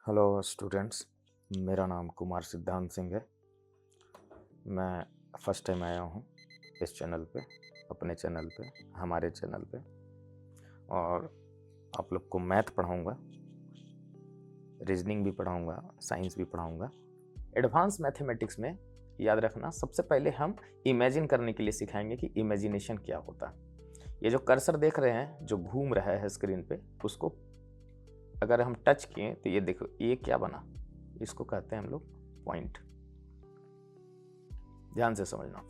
Hello students, मेरा नाम कुमार सिद्धांत सिंह है। मैं फर्स्ट टाइम आया हूँ इस चैनल पे, अपने चैनल पे, हमारे चैनल पे, और आप लोग को मैथ पढ़ाऊँगा, रीजनिंग भी पढ़ाऊँगा, साइंस भी पढ़ाऊँगा। एडवांस मैथमेटिक्स में याद रखना, सबसे पहले हम इमेजिन करने के लिए सिखाएंगे कि इमेजिनेशन क्या होता है। ये जो कर्सर देख रहे हैं जो घूम रहा है स्क्रीन पे, उसको अगर हम टच किए तो ये देखो, ये क्या बना, इसको कहते हैं हम लोग पॉइंट। ध्यान से समझना,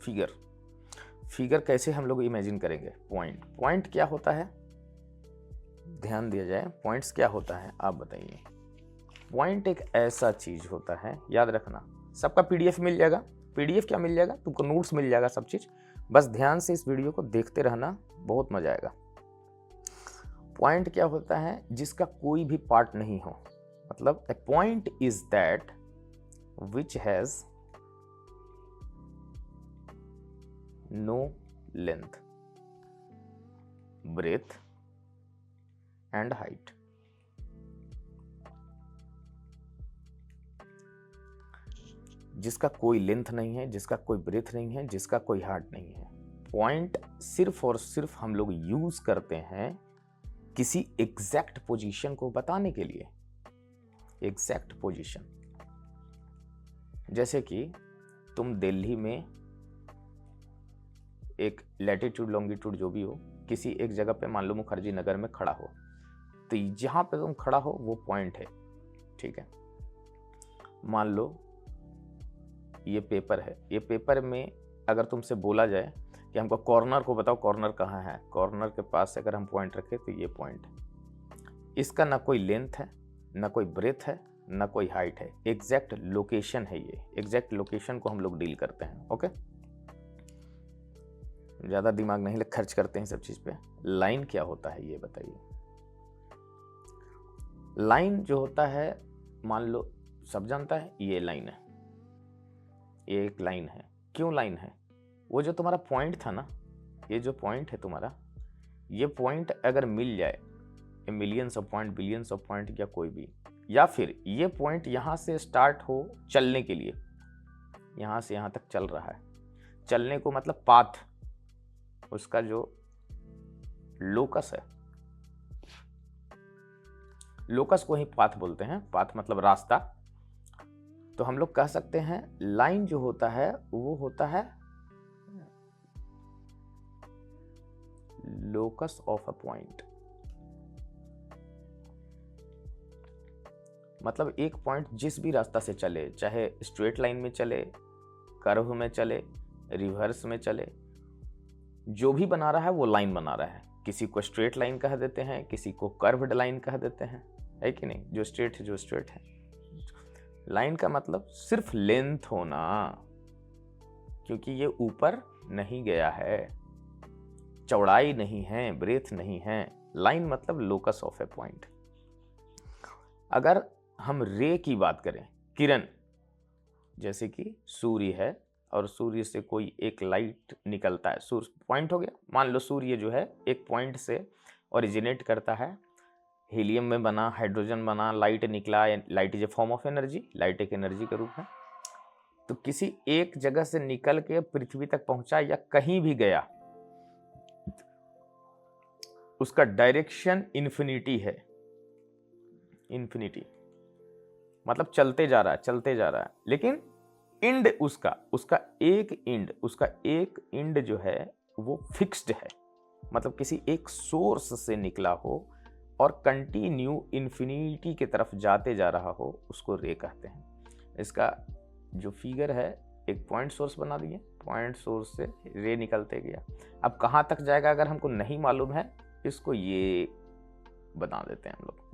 फिगर कैसे हम लोग इमेजिन करेंगे। पॉइंट क्या होता है, ध्यान दिया जाए, पॉइंट्स क्या होता है आप बताइए। पॉइंट एक ऐसा चीज होता है, याद रखना, सबका पीडीएफ मिल जाएगा। पीडीएफ क्या मिल जाएगा, तुमको नोट्स मिल जाएगा, सब चीज। बस ध्यान से इस वीडियो को देखते रहना, बहुत मजा आएगा। पॉइंट क्या होता है, जिसका कोई भी पार्ट नहीं हो। मतलब a point is that which has no length, breadth and height. जिसका कोई लेंथ नहीं है, जिसका कोई ब्रेथ नहीं है, जिसका कोई हाइट नहीं है। पॉइंट सिर्फ और सिर्फ हम लोग यूज करते हैं किसी एग्जैक्ट पोजीशन को बताने के लिए। एग्जैक्ट पोजीशन, जैसे कि तुम दिल्ली में एक लैटिट्यूड लॉन्गिट्यूड जो भी हो, किसी एक जगह पे मान लो मुखर्जी नगर में खड़ा हो, तो जहां पे तुम खड़ा हो वो पॉइंट है, ठीक है। मान लो ये पेपर है, ये पेपर में अगर तुमसे बोला जाए कि हमको कॉर्नर को बताओ, कॉर्नर कहाँ है, कॉर्नर के पास अगर हम पॉइंट रखें तो ये पॉइंट है। इसका ना कोई लेंथ है, ना कोई ब्रेथ है, ना कोई हाइट है, एग्जैक्ट लोकेशन है। ये एग्जैक्ट लोकेशन को हम लोग डील करते हैं। ओके, ज्यादा दिमाग नहीं खर्च करते हैं सब चीज पे। लाइन क्या होता है ये बताइए। लाइन जो होता है, मान लो सब जानता है ये लाइन है, ये एक लाइन है। क्यों लाइन है, वो जो तुम्हारा पॉइंट था ना, ये जो पॉइंट है तुम्हारा, ये पॉइंट अगर मिल जाए, millions of point, billions of point या कोई भी, या फिर ये पॉइंट यहां से स्टार्ट हो चलने के लिए, यहां से यहां तक चल रहा है, चलने को मतलब पाथ, उसका जो लोकस है, लोकस को ही पाथ बोलते हैं। पाथ मतलब रास्ता। तो हम लोग कह सकते हैं लाइन जो होता है वो होता है लोकस ऑफ अ पॉइंट। मतलब एक पॉइंट जिस भी रास्ता से चले, चाहे स्ट्रेट लाइन में चले, कर्व में चले, रिवर्स में चले, जो भी बना रहा है वो लाइन बना रहा है। किसी को स्ट्रेट लाइन कह देते हैं, किसी को कर्व्ड लाइन कह देते हैं, है कि नहीं। जो स्ट्रेट है, जो स्ट्रेट है। लाइन का मतलब सिर्फ लेंथ होना, क्योंकि ये ऊपर नहीं गया है, चौड़ाई नहीं है, ब्रेथ नहीं है। लाइन मतलब लोकस ऑफ ए पॉइंट। अगर हम रे की बात करें, किरण, जैसे कि सूर्य है और सूर्य से कोई एक लाइट निकलता है, सूर्य पॉइंट हो गया। मान लो सूर्य जो है एक पॉइंट से ओरिजिनेट करता है, हीलियम में बना, हाइड्रोजन बना, लाइट निकला। Light is a form of energy, light एक एनर्जी का रूप है। तो किसी एक जगह से निकल के पृथ्वी तक पहुंचा या कहीं भी गया, उसका डायरेक्शन इन्फिनिटी है। इन्फिनिटी मतलब चलते जा रहा है, चलते जा रहा है, लेकिन इंड उसका एक इंड जो है वो फिक्स्ड है। मतलब किसी एक सोर्स से निकला हो और कंटिन्यू इन्फिनिटी की तरफ जाते जा रहा हो, उसको रे कहते हैं। इसका जो फिगर है, एक पॉइंट सोर्स बना दिए, पॉइंट सोर्स से रे निकलते गया। अब कहाँ तक जाएगा अगर हमको नहीं मालूम है, इसको ये बना देते हैं हम लोग,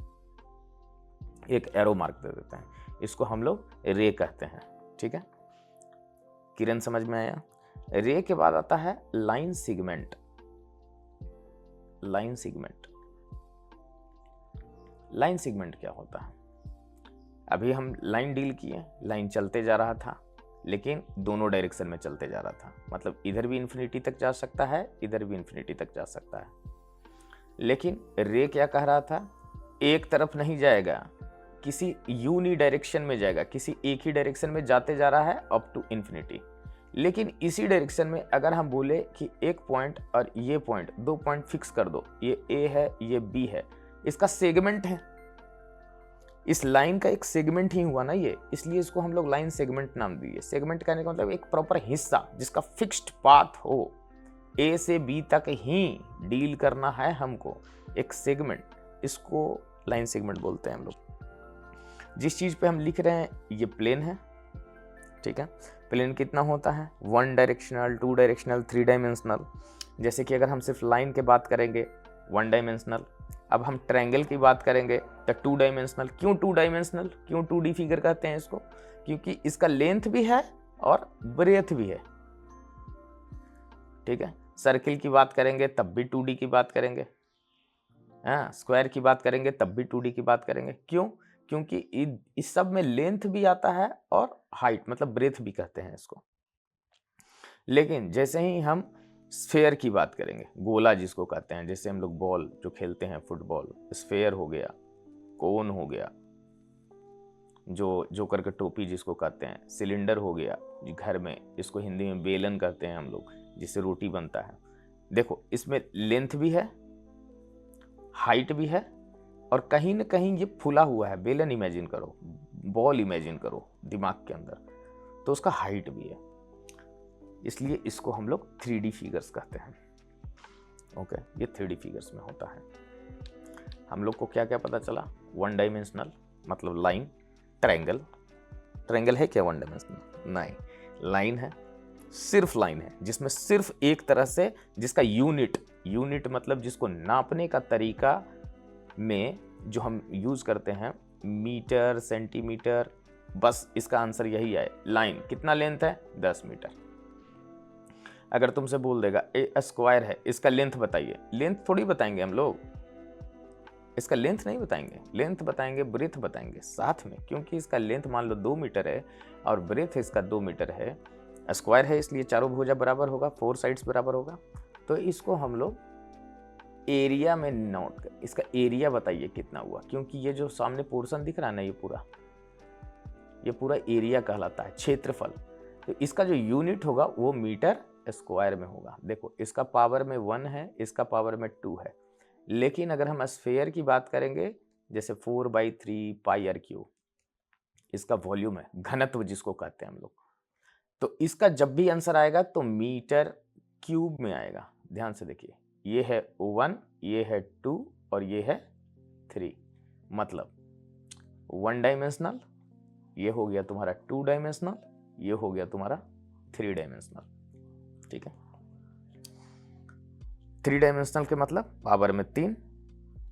एक एरो मार्क दे देते हैं, इसको हम लोग रे कहते हैं। ठीक है, किरण समझ में आया। रे के बाद आता है line segment. Line segment, line segment क्या होता है। अभी हम लाइन डील किए, लाइन चलते जा रहा था, लेकिन दोनों डायरेक्शन में चलते जा रहा था। मतलब इधर भी इन्फिनिटी तक जा सकता है, इधर भी इन्फिनिटी तक जा सकता है। लेकिन रे क्या कह रहा था, एक तरफ नहीं जाएगा, किसी यूनी डायरेक्शन में जाएगा, किसी एक ही डायरेक्शन में जाते जा रहा है अप टू इन्फिनिटी। लेकिन इसी डायरेक्शन में अगर हम बोले कि एक पॉइंट और ये पॉइंट, 2 पॉइंट फिक्स कर दो, ये ए है ये बी है, इसका सेगमेंट है, इस लाइन का एक सेगमेंट ही हुआ ना ये, इसलिए इसको हम लोग लाइन सेगमेंट नाम दिए। सेगमेंट कहने का मतलब एक प्रॉपर हिस्सा जिसका फिक्स्ड पाथ हो, ए से बी तक ही डील करना है हमको, एक सेगमेंट, इसको लाइन सेगमेंट बोलते हैं हम लोग। जिस चीज पे हम लिख रहे हैं ये प्लेन है, ठीक है। प्लेन कितना होता है, 1 डायरेक्शनल, 2 डायरेक्शनल, 3 डायमेंशनल। जैसे कि अगर हम सिर्फ लाइन की बात करेंगे 1 डायमेंशनल, अब हम ट्रायंगल की बात करेंगे तो 2 डायमेंशनल। क्यों 2 डायमेंशनल, क्यों 2D फिगर कहते हैं इसको, क्योंकि इसका लेंथ भी है और ब्रेथ भी है, ठीक है। सर्किल की बात करेंगे तब भी 2D की बात करेंगे, हाँ, स्क्वायर की बात करेंगे तब भी 2D की बात करेंगे। क्यों, क्योंकि इस सब में लेंथ भी आता है और हाइट मतलब ब्रेथ भी कहते हैं इसको। लेकिन जैसे ही हम स्फेयर की बात करेंगे, गोला जिसको कहते हैं, जैसे हम लोग बॉल जो खेलते हैं फुटबॉल, स्फेयर हो गया, कोन हो गया, जो जोकर के टोपी जिसको कहते हैं, सिलेंडर हो गया घर में, इसको हिंदी में बेलन कहते हैं हम लोग, जिससे रोटी बनता है। देखो इसमें लेंथ भी है, हाइट भी है, और कहीं ना कहीं ये फुला हुआ है। बेलन इमेजिन करो, बॉल इमेजिन करो दिमाग के अंदर, तो उसका हाइट भी है, इसलिए इसको हम लोग 3D फिगर्स कहते हैं। ओके, ये 3D फिगर्स में होता है। हम लोग को क्या क्या पता चला, 1 डायमेंशनल मतलब लाइन, ट्रायंगल, ट्रायंगल है क्या 1 डायमेंशनल, नहीं, लाइन है, सिर्फ लाइन है, जिसमें सिर्फ एक तरह से, जिसका यूनिट मतलब जिसको नापने का तरीका में जो हम यूज करते हैं मीटर, सेंटीमीटर, बस इसका आंसर यही है। लाइन कितना लेंथ है, 10 मीटर। अगर तुमसे बोल देगा ए स्क्वायर है, इसका लेंथ बताइए, लेंथ थोड़ी बताएंगे हम लोग, इसका लेंथ नहीं बताएंगे, लेंथ बताएंगे, ब्रेथ बताएंगे साथ में, क्योंकि इसका लेंथ मान लो 2 मीटर है और ब्रेथ इसका 2 मीटर है। स्क्वायर है इसलिए चारों भुजा बराबर होगा, 4 साइड्स बराबर होगा, तो इसको हम लोग एरिया में नोट कर, इसका एरिया बताइए कितना हुआ, क्योंकि ये जो सामने पोर्शन दिख रहा है ना, ये पूरा एरिया कहलाता है, क्षेत्रफल। तो इसका जो यूनिट होगा वो मीटर स्क्वायर में होगा। देखो इसका पावर में 1 है, इसका पावर में 2 है, लेकिन अगर हम स्फेयर की बात करेंगे, जैसे 4/3 पाई आर क्यूब इसका वॉल्यूम है, घनत्व जिसको कहते हैं हम लोग, तो इसका जब भी आंसर आएगा तो मीटर क्यूब में आएगा। ध्यान से देखिए, ये है 1, ये है 2 और ये है 3, मतलब 1 डायमेंशनल, ये हो गया तुम्हारा 2 डायमेंशनल, ये हो गया तुम्हारा 3 डायमेंशनल, ठीक है। 3 डायमेंशनल के मतलब पावर में 3,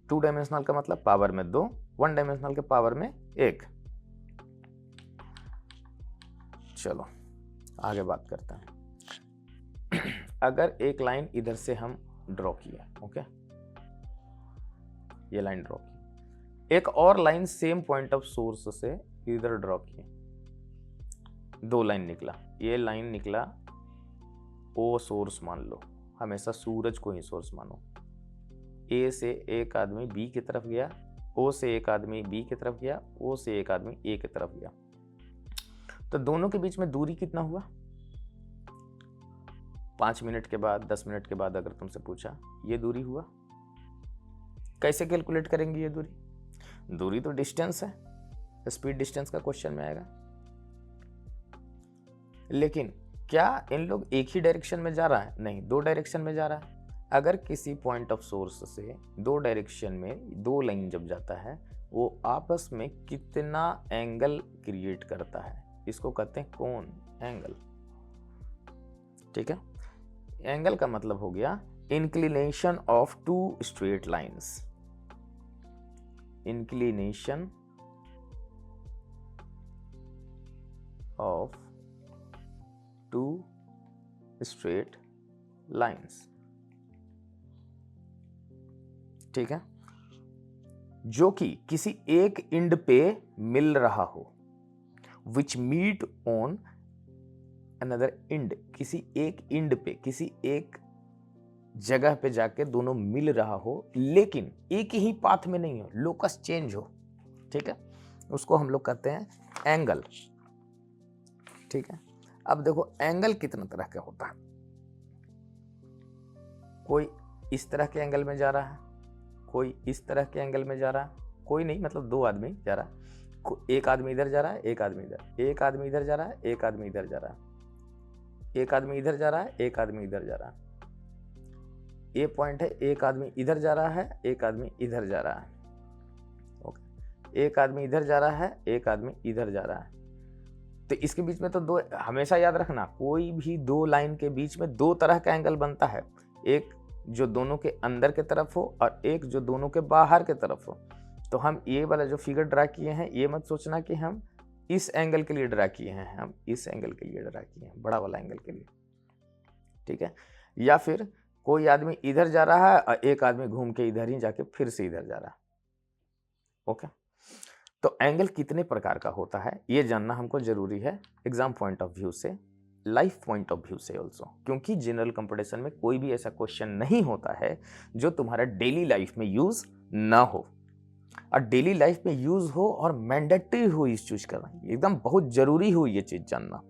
2 डायमेंशनल का मतलब पावर में 2, 1 डायमेंशनल के पावर में 1। चलो आगे बात करते हैं। अगर एक लाइन इधर से हम ड्रॉ किया, ओके, ये लाइन ड्रॉ की, एक और line same point of source से इधर ड्रॉ की, 2 लाइन निकला, ये लाइन निकला ओ सोर्स मान लो, हमेशा सूरज को ही सोर्स मानो। ए से एक आदमी बी की तरफ गया, ओ से एक आदमी बी की तरफ गया, ओ से एक आदमी ए की तरफ गया, तो दोनों के बीच में दूरी कितना हुआ? 5 मिनट के बाद, 10 मिनट के बाद अगर तुमसे पूछा ये दूरी हुआ, कैसे कैलकुलेट करेंगे ये दूरी? दूरी तो डिस्टेंस है, स्पीड डिस्टेंस का क्वेश्चन में आएगा। लेकिन क्या इन लोग एक ही डायरेक्शन में जा रहा है? नहीं, 2 डायरेक्शन में जा रहा है। अगर किसी पॉइंट ऑफ सोर्स से 2 डायरेक्शन में 2 लाइन जब जाता है, वो आपस में कितना एंगल क्रिएट करता है, इसको कहते हैं कोण, एंगल, ठीक है। एंगल का मतलब हो गया inclination of 2 straight lines, inclination of 2 straight lines, ठीक है, जो कि किसी एक इंड पे मिल रहा हो, विच मीट ऑन अनदर इंड, किसी एक इंड पे, किसी एक जगह पे जाके दोनों मिल रहा हो, लेकिन एक ही पाथ में नहीं हो, लोकस चेंज हो, ठीक है। उसको हम लोग कहते हैं एंगल। ठीक है, अब देखो एंगल कितने तरह का होता है। कोई इस तरह के एंगल में जा रहा है, कोई इस तरह के एंगल में जा रहा है, कोई नहीं मतलब दो आदमी जा रहा है, एक आदमी इधर जा रहा है, एक आदमी इधर, एक आदमी इधर जा रहा है, एक आदमी इधर जा रहा है, एक आदमी इधर जा रहा है, एक आदमी इधर जा रहा है। ये पॉइंट है, एक आदमी इधर जा रहा है, एक आदमी इधर जा रहा है। ओके, एक आदमी इधर जा रहा है, एक आदमी इधर जा रहा है। तो इसके बीच में तो दो, हमेशा याद रखना, कोई भी दो लाइन के बीच में दो तरह का एंगल बनता है, एक जो दोनों के अंदर के तरफ हो और एक जो दोनों के बाहर के तरफ हो। तो हम ये वाला जो फिगर ड्रा किए हैं, ये मत सोचना कि हम इस एंगल के लिए ड्रा किए हैं, हम इस एंगल के लिए ड्रा किए हैं, बड़ा वाला एंगल के लिए। ठीक है, या फिर कोई आदमी इधर जा रहा है और एक आदमी घूम के इधर ही जाके फिर से इधर जा रहा है। ओके, तो एंगल कितने प्रकार का होता है ये जानना हमको जरूरी है, एग्जाम पॉइंट ऑफ व्यू से, लाइफ पॉइंट ऑफ व्यू से ऑल्सो, क्योंकि जनरल कंपटीशन में कोई भी ऐसा क्वेश्चन नहीं होता है जो तुम्हारा डेली लाइफ में यूज ना हो, और डेली लाइफ में यूज हो और मैंडेटरी हो इस चूज करना, एकदम बहुत जरूरी हो ये चीज जानना।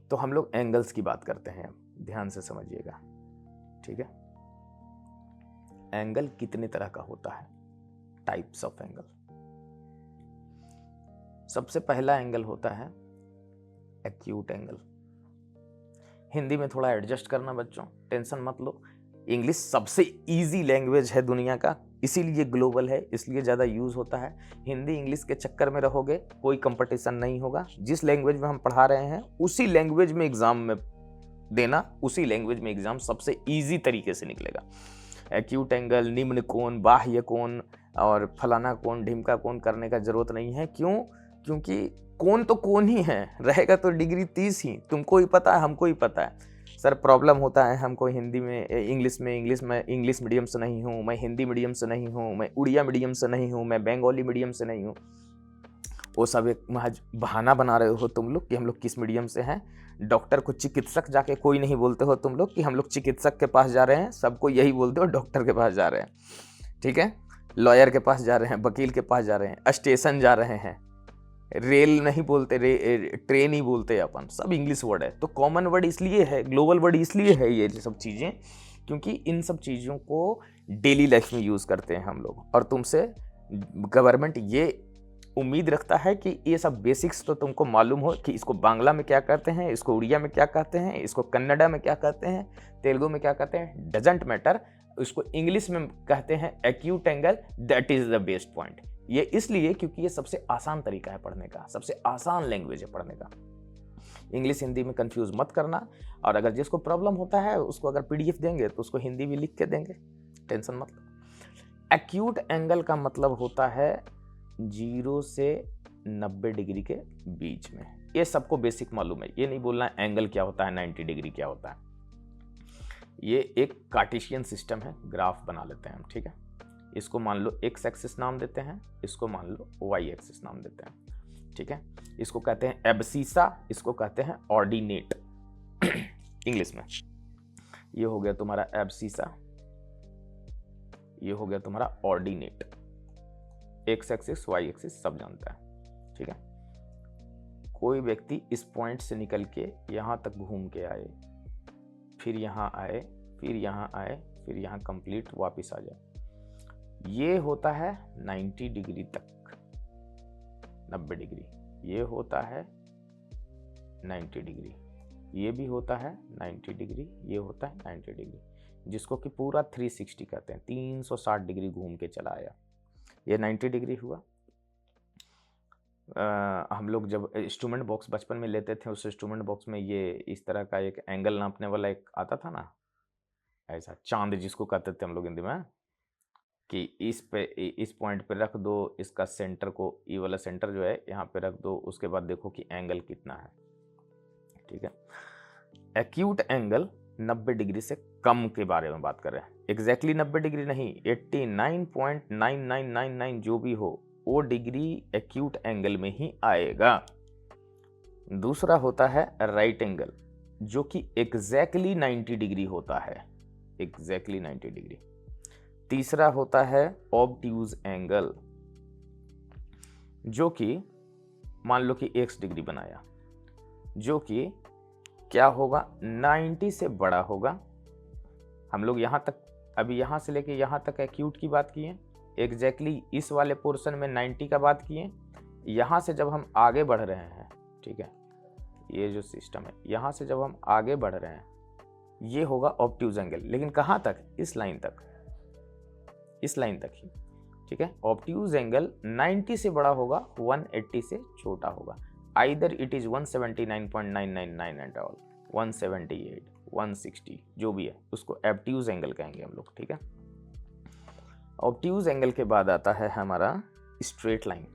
तो हम लोग एंगल्स की बात करते हैं, ध्यान से समझिएगा। ठीक है, एंगल कितने तरह का होता है, टाइप्स ऑफ एंगल। सबसे पहला एंगल होता है एक्यूट एंगल। हिंदी में थोड़ा एडजस्ट करना बच्चों, टेंशन मत लो, इंग्लिश सबसे इजी लैंग्वेज है दुनिया का, इसीलिए ग्लोबल है, इसलिए ज़्यादा यूज़ होता है। हिंदी इंग्लिश के चक्कर में रहोगे कोई कंपटीशन नहीं होगा। जिस लैंग्वेज में हम पढ़ा रहे हैं उसी लैंग्वेज में एग्ज़ाम में देना, उसी लैंग्वेज में एग्ज़ाम सबसे ईजी तरीके से निकलेगा। एक्यूट एंगल, निम्न कोण, बाह्य कोण और फलाना कोण, ढिमका कोण करने का जरूरत नहीं है। क्यों? क्योंकि कोण तो कोण ही है, रहेगा तो डिग्री 30 ही, तुमको ही पता है, हमको ही पता है। सर प्रॉब्लम होता है हमको हिंदी में, इंग्लिश में इंग्लिश मीडियम से नहीं हूँ, मैं हिंदी मीडियम से नहीं हूँ, मैं उड़िया मीडियम से नहीं हूँ, मैं बंगाली मीडियम से नहीं हूँ। वो सब एक महज बहाना बना रहे हो तुम लोग कि हम लोग किस मीडियम से हैं। डॉक्टर को चिकित्सक जाके कोई नहीं बोलते हो तुम लोग कि हम लोग चिकित्सक के पास जा रहे हैं, सबको यही बोलते हो डॉक्टर के पास जा रहे हैं। ठीक है, लॉयर के पास जा रहे हैं, वकील के पास जा रहे हैं, स्टेशन जा रहे हैं, रेल नहीं बोलते, ट्रेन ही बोलते हैं अपन, सब इंग्लिश वर्ड है। तो कॉमन वर्ड इसलिए है, ग्लोबल वर्ड इसलिए है ये सब चीज़ें, क्योंकि इन सब चीज़ों को डेली लाइफ में यूज़ करते हैं हम लोग। और तुमसे गवर्नमेंट ये उम्मीद रखता है कि ये सब बेसिक्स तो तुमको मालूम हो कि इसको बांग्ला में क्या कहते हैं, इसको उड़िया में क्या कहते हैं, इसको कन्नड़ा में क्या कहते हैं, तेलुगु में क्या कहते हैं, डजेंट मैटर। इसको इंग्लिश में कहते हैं acute angle, that is the best point. ये इसलिए क्योंकि ये सबसे आसान तरीका है पढ़ने का, सबसे आसान लैंग्वेज है पढ़ने का। इंग्लिश हिंदी में कंफ्यूज मत करना, और अगर जिसको प्रॉब्लम होता है उसको अगर पीडीएफ देंगे तो उसको हिंदी भी लिख के देंगे, टेंशन मत लो। एक्यूट एंगल का मतलब होता है 0 से 90 डिग्री के बीच में। ये सबको बेसिक मालूम है, ये नहीं बोलना एंगल क्या होता है, 90 डिग्री क्या होता है। ये एक कार्टेशियन सिस्टम है, ग्राफ बना लेते हैं हम। ठीक है, इसको मान लो एक्स एक्सिस नाम देते हैं, इसको मान लो वाई एक्सिस नाम देते हैं। ठीक है, इसको कहते हैं एब्सीसा, इसको कहते हैं ऑर्डिनेट इंग्लिश में। ये हो गया तुम्हारा एब्सीसा, ये हो गया तुम्हारा ordinate. X axis Y axis सब जानता है। ठीक है, कोई व्यक्ति इस पॉइंट से निकल के यहां तक घूम के आए, फिर यहां आए, फिर यहां आए, फिर यहां कंप्लीट वापस आ जाए, ये होता है 90 डिग्री तक, 90 डिग्री। ये होता है 90 डिग्री, ये भी होता है 90 डिग्री, ये होता है 90 डिग्री, जिसको कि पूरा 360 कहते हैं, 360 डिग्री घूम के चला आया। ये 90 डिग्री हुआ। हम लोग जब इंस्ट्रूमेंट बॉक्स बचपन में लेते थे, उस इंस्ट्रूमेंट बॉक्स में ये इस तरह का एक एंगल नापने वाला एक आता था ना, ऐसा चांद जिसको कहते थे हम लोग हिंदी में, कि इस पॉइंट पे रख दो, इसका सेंटर को, ये वाला सेंटर जो है यहाँ पे रख दो, उसके बाद देखो कि एंगल कितना है। ठीक है, एक्यूट एंगल 90 डिग्री से कम के बारे में बात कर रहे हैं, एग्जैक्टली 90 डिग्री नहीं, 89.9999 जो भी हो वो डिग्री एक्यूट एंगल में ही आएगा। दूसरा होता है राइट एंगल, जो कि एग्जैक्टली 90 डिग्री होता है, एग्जैक्टली 90 डिग्री। तीसरा होता है ऑब्ट्यूज एंगल, जो कि मान लो कि x डिग्री बनाया, जो कि क्या होगा 90 से बड़ा होगा। हम लोग यहाँ तक, अभी यहाँ से लेके यहाँ तक एक्यूट की बात किए, एग्जैक्टली इस वाले पोर्शन में 90 का बात किए। यहाँ से जब हम आगे बढ़ रहे हैं, ठीक है, ये जो सिस्टम है, यहाँ से जब हम आगे बढ़ रहे हैं ये होगा ऑब्ट्यूज एंगल, लेकिन कहाँ तक, इस लाइन तक, इस लाइन तक ही, ठीक है। ऑब्ट्यूज एंगल 90 से बड़ा होगा, 180 से छोटा होगा। Either it is 179.999 and all, 178, 160 जो भी है उसको ऑब्ट्यूज एंगल कहेंगे हम लोग, ठीक है। ऑब्ट्यूज एंगल के बाद आता है हमारा straight line.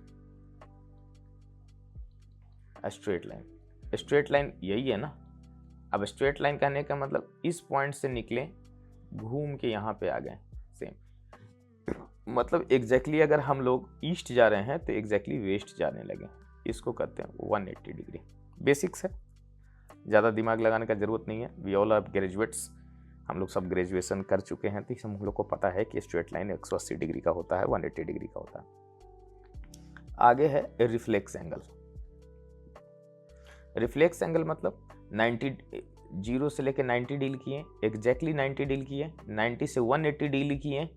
Straight line, straight line यही है ना। अब स्ट्रेट लाइन कहने का मतलब इस पॉइंट से निकले, घूम के यहाँ पे आ गए, सेम मतलब एग्जैक्टली अगर हम लोग ईस्ट जा रहे हैं तो एग्जैक्टली वेस्ट जाने लगे, इसको कहते हैं 180 डिग्री। बेसिक्स है, ज़्यादा दिमाग लगाने का ज़रूरत नहीं है। वी ऑल आर ग्रेजुएट्स, हम लोग सब ग्रेजुएशन कर चुके हैं, तो हम लोग को पता है कि स्ट्रेट लाइन 180 डिग्री का होता है, 180 डिग्री का होता है। आगे है रिफ्लेक्स एंगल। रिफ्लेक्स एंगल मतलब 90, 0 से लेके 90 डील किए, एग्जैक्टली 90 डील किए, 90 से 180 डील किए,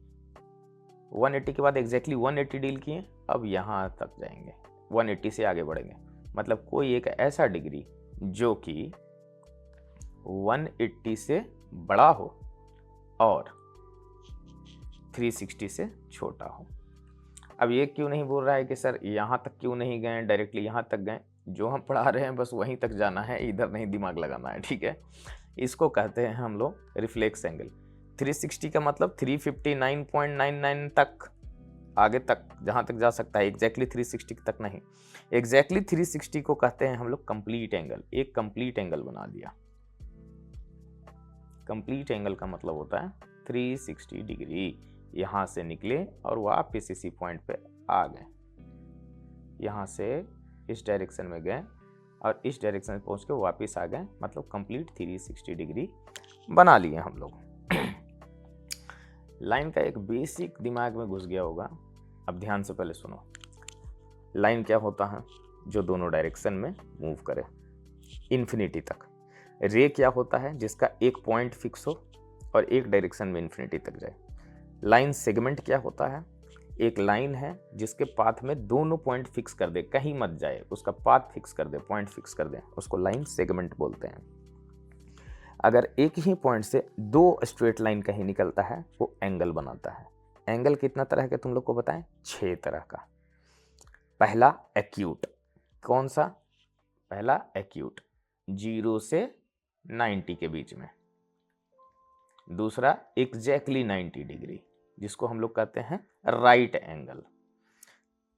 180 के बाद एग्जैक्टली 180 डील किए, अब यहाँ तक जाएंगे, 180 से आगे बढ़ेंगे। मतलब कोई एक ऐसा डिग्री जो कि 180 से बड़ा हो और 360 से छोटा हो। अब ये क्यों नहीं बोल रहा है कि सर यहाँ तक क्यों नहीं गए, डायरेक्टली यहाँ तक गए। जो हम पढ़ा रहे हैं बस वहीं तक जाना है, इधर नहीं दिमाग लगाना है, ठीक है। इसको कहते हैं हम लोग रिफ्लेक्स एंगल। 360 का मतलब 359.99 तक, आगे तक जहाँ तक जा सकता है, एग्जैक्टली 360 तक नहीं। एग्जैक्टली 360 को कहते हैं हम लोग कंप्लीट एंगल। एक कंप्लीट एंगल बना दिया। कंप्लीट एंगल का मतलब होता है 360 डिग्री, यहाँ से निकले और वापस इसी पॉइंट पे आ गए, यहाँ से इस डायरेक्शन में गए और इस डायरेक्शन में पहुँच के वापस आ गए, मतलब कंप्लीट 360 डिग्री बना लिए हम लोग। लाइन का एक बेसिक दिमाग में घुस गया होगा, अब ध्यान से पहले सुनो। लाइन क्या होता है, जो दोनों डायरेक्शन में मूव करे इन्फिनिटी तक। रे क्या होता है, जिसका एक पॉइंट फिक्स हो और एक डायरेक्शन में इन्फिनिटी तक जाए। लाइन सेगमेंट क्या होता है, एक लाइन है जिसके पाथ में दोनों पॉइंट फिक्स कर दे, कहीं मत जाए, उसका पाथ फिक्स कर दे, पॉइंट फिक्स कर दे, उसको लाइन सेगमेंट बोलते हैं। अगर एक ही पॉइंट से दो स्ट्रेट लाइन कहीं निकलता है वो एंगल बनाता है। एंगल कितना तरह के तुम लोग को बताएं, 6 तरह का। पहला एक्यूट, कौन सा, पहला एक्यूट 0 से 90 के बीच में। दूसरा एग्जैक्टली 90 डिग्री, जिसको हम लोग कहते हैं राइट एंगल।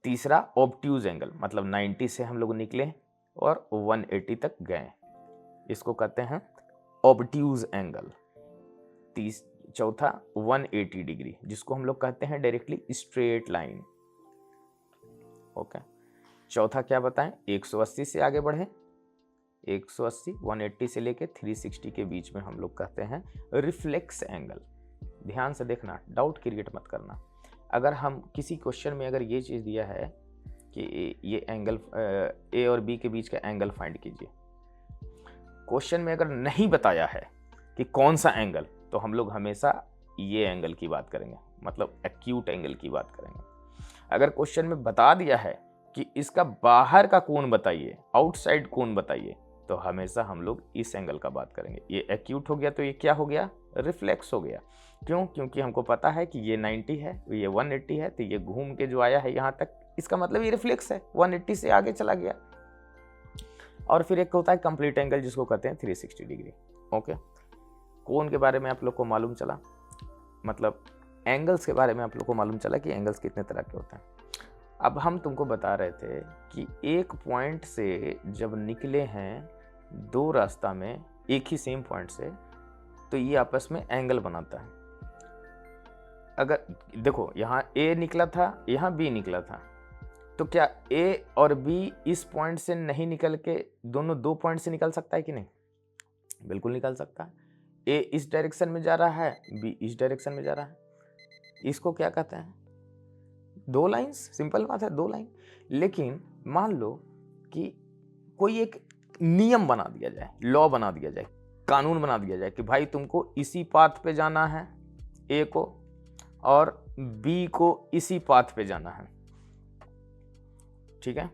तीसरा ऑब्ट्यूज एंगल, मतलब 90 से हम लोग निकले और 180 तक गए, इसको कहते हैं ऑब्ट्यूज एंगल। चौथा 180 डिग्री, जिसको हम लोग कहते हैं डायरेक्टली स्ट्रेट लाइन। ओके, चौथा क्या बताएं, 180 से आगे बढ़े, 180 180 से लेके 360 के बीच में हम लोग कहते हैं रिफ्लेक्स एंगल। ध्यान से देखना, डाउट क्रिएट मत करना। अगर हम किसी क्वेश्चन में अगर ये चीज़ दिया है कि ये एंगल ए और बी के बीच का एंगल फाइंड कीजिए, क्वेश्चन में अगर नहीं बताया है कि कौन सा एंगल, तो हम लोग हमेशा ये एंगल की बात करेंगे, मतलब एक्यूट एंगल की बात करेंगे। अगर क्वेश्चन में बता दिया है कि इसका बाहर का कोण बताइए, आउटसाइड कोण बताइए, तो हमेशा हम लोग इस एंगल का बात करेंगे। ये एक्यूट हो गया तो ये क्या हो गया, रिफ्लेक्स हो गया। क्यों, क्योंकि हमको पता है कि ये 90 है, ये 180 है, तो ये घूम के जो आया है यहाँ तक, इसका मतलब ये रिफ्लेक्स है, 180 से आगे चला गया। और फिर एक होता है कंप्लीट एंगल, जिसको कहते हैं 360 डिग्री। ओके, कोण के बारे में आप लोग को मालूम चला, मतलब एंगल्स के बारे में आप लोग को मालूम चला कि एंगल्स कितने तरह के होते हैं। अब हम तुमको बता रहे थे कि एक पॉइंट से जब निकले हैं दो रास्ता में एक ही सेम पॉइंट से, तो ये आपस में एंगल बनाता है। अगर देखो यहाँ ए निकला था, यहाँ बी निकला था, तो क्या ए और बी इस पॉइंट से नहीं निकल के दोनों दो पॉइंट से निकल सकता है कि नहीं, बिल्कुल निकल सकता है। ए इस डायरेक्शन में जा रहा है, बी इस डायरेक्शन में जा रहा है, इसको क्या कहते हैं, दो लाइंस। सिंपल बात है, दो लाइन। लेकिन मान लो कि कोई एक नियम बना दिया जाए, लॉ बना दिया जाए, कानून बना दिया जाए कि भाई तुमको इसी पाथ पे जाना है ए को, और बी को इसी पाथ पे जाना है, ठीक है।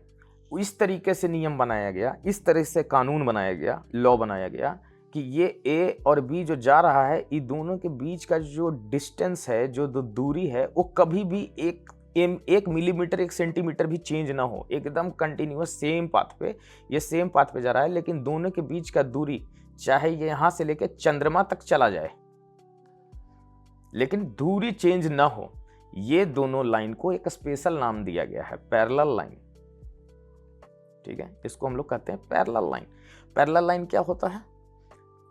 इस तरीके से नियम बनाया गया, इस तरह से कानून बनाया गया, लॉ बनाया गया कि ये ए और बी जो जा रहा है, इन दोनों के बीच का जो डिस्टेंस है, जो दूरी है, वो कभी भी एक मिलीमीटर, 1 सेंटीमीटर भी चेंज ना हो, एकदम कंटिन्यूअस सेम पाथ पे, ये सेम पाथ पे जा रहा है। लेकिन दोनों के बीच का दूरी चाहे ये यहां से लेके चंद्रमा तक चला जाए, लेकिन दूरी चेंज ना हो, ये दोनों लाइन को एक स्पेशल नाम दिया गया है, पैरेलल लाइन, ठीक है। इसको हम लोग कहते हैं पैरेलल लाइन। पैरेलल लाइन क्या होता है?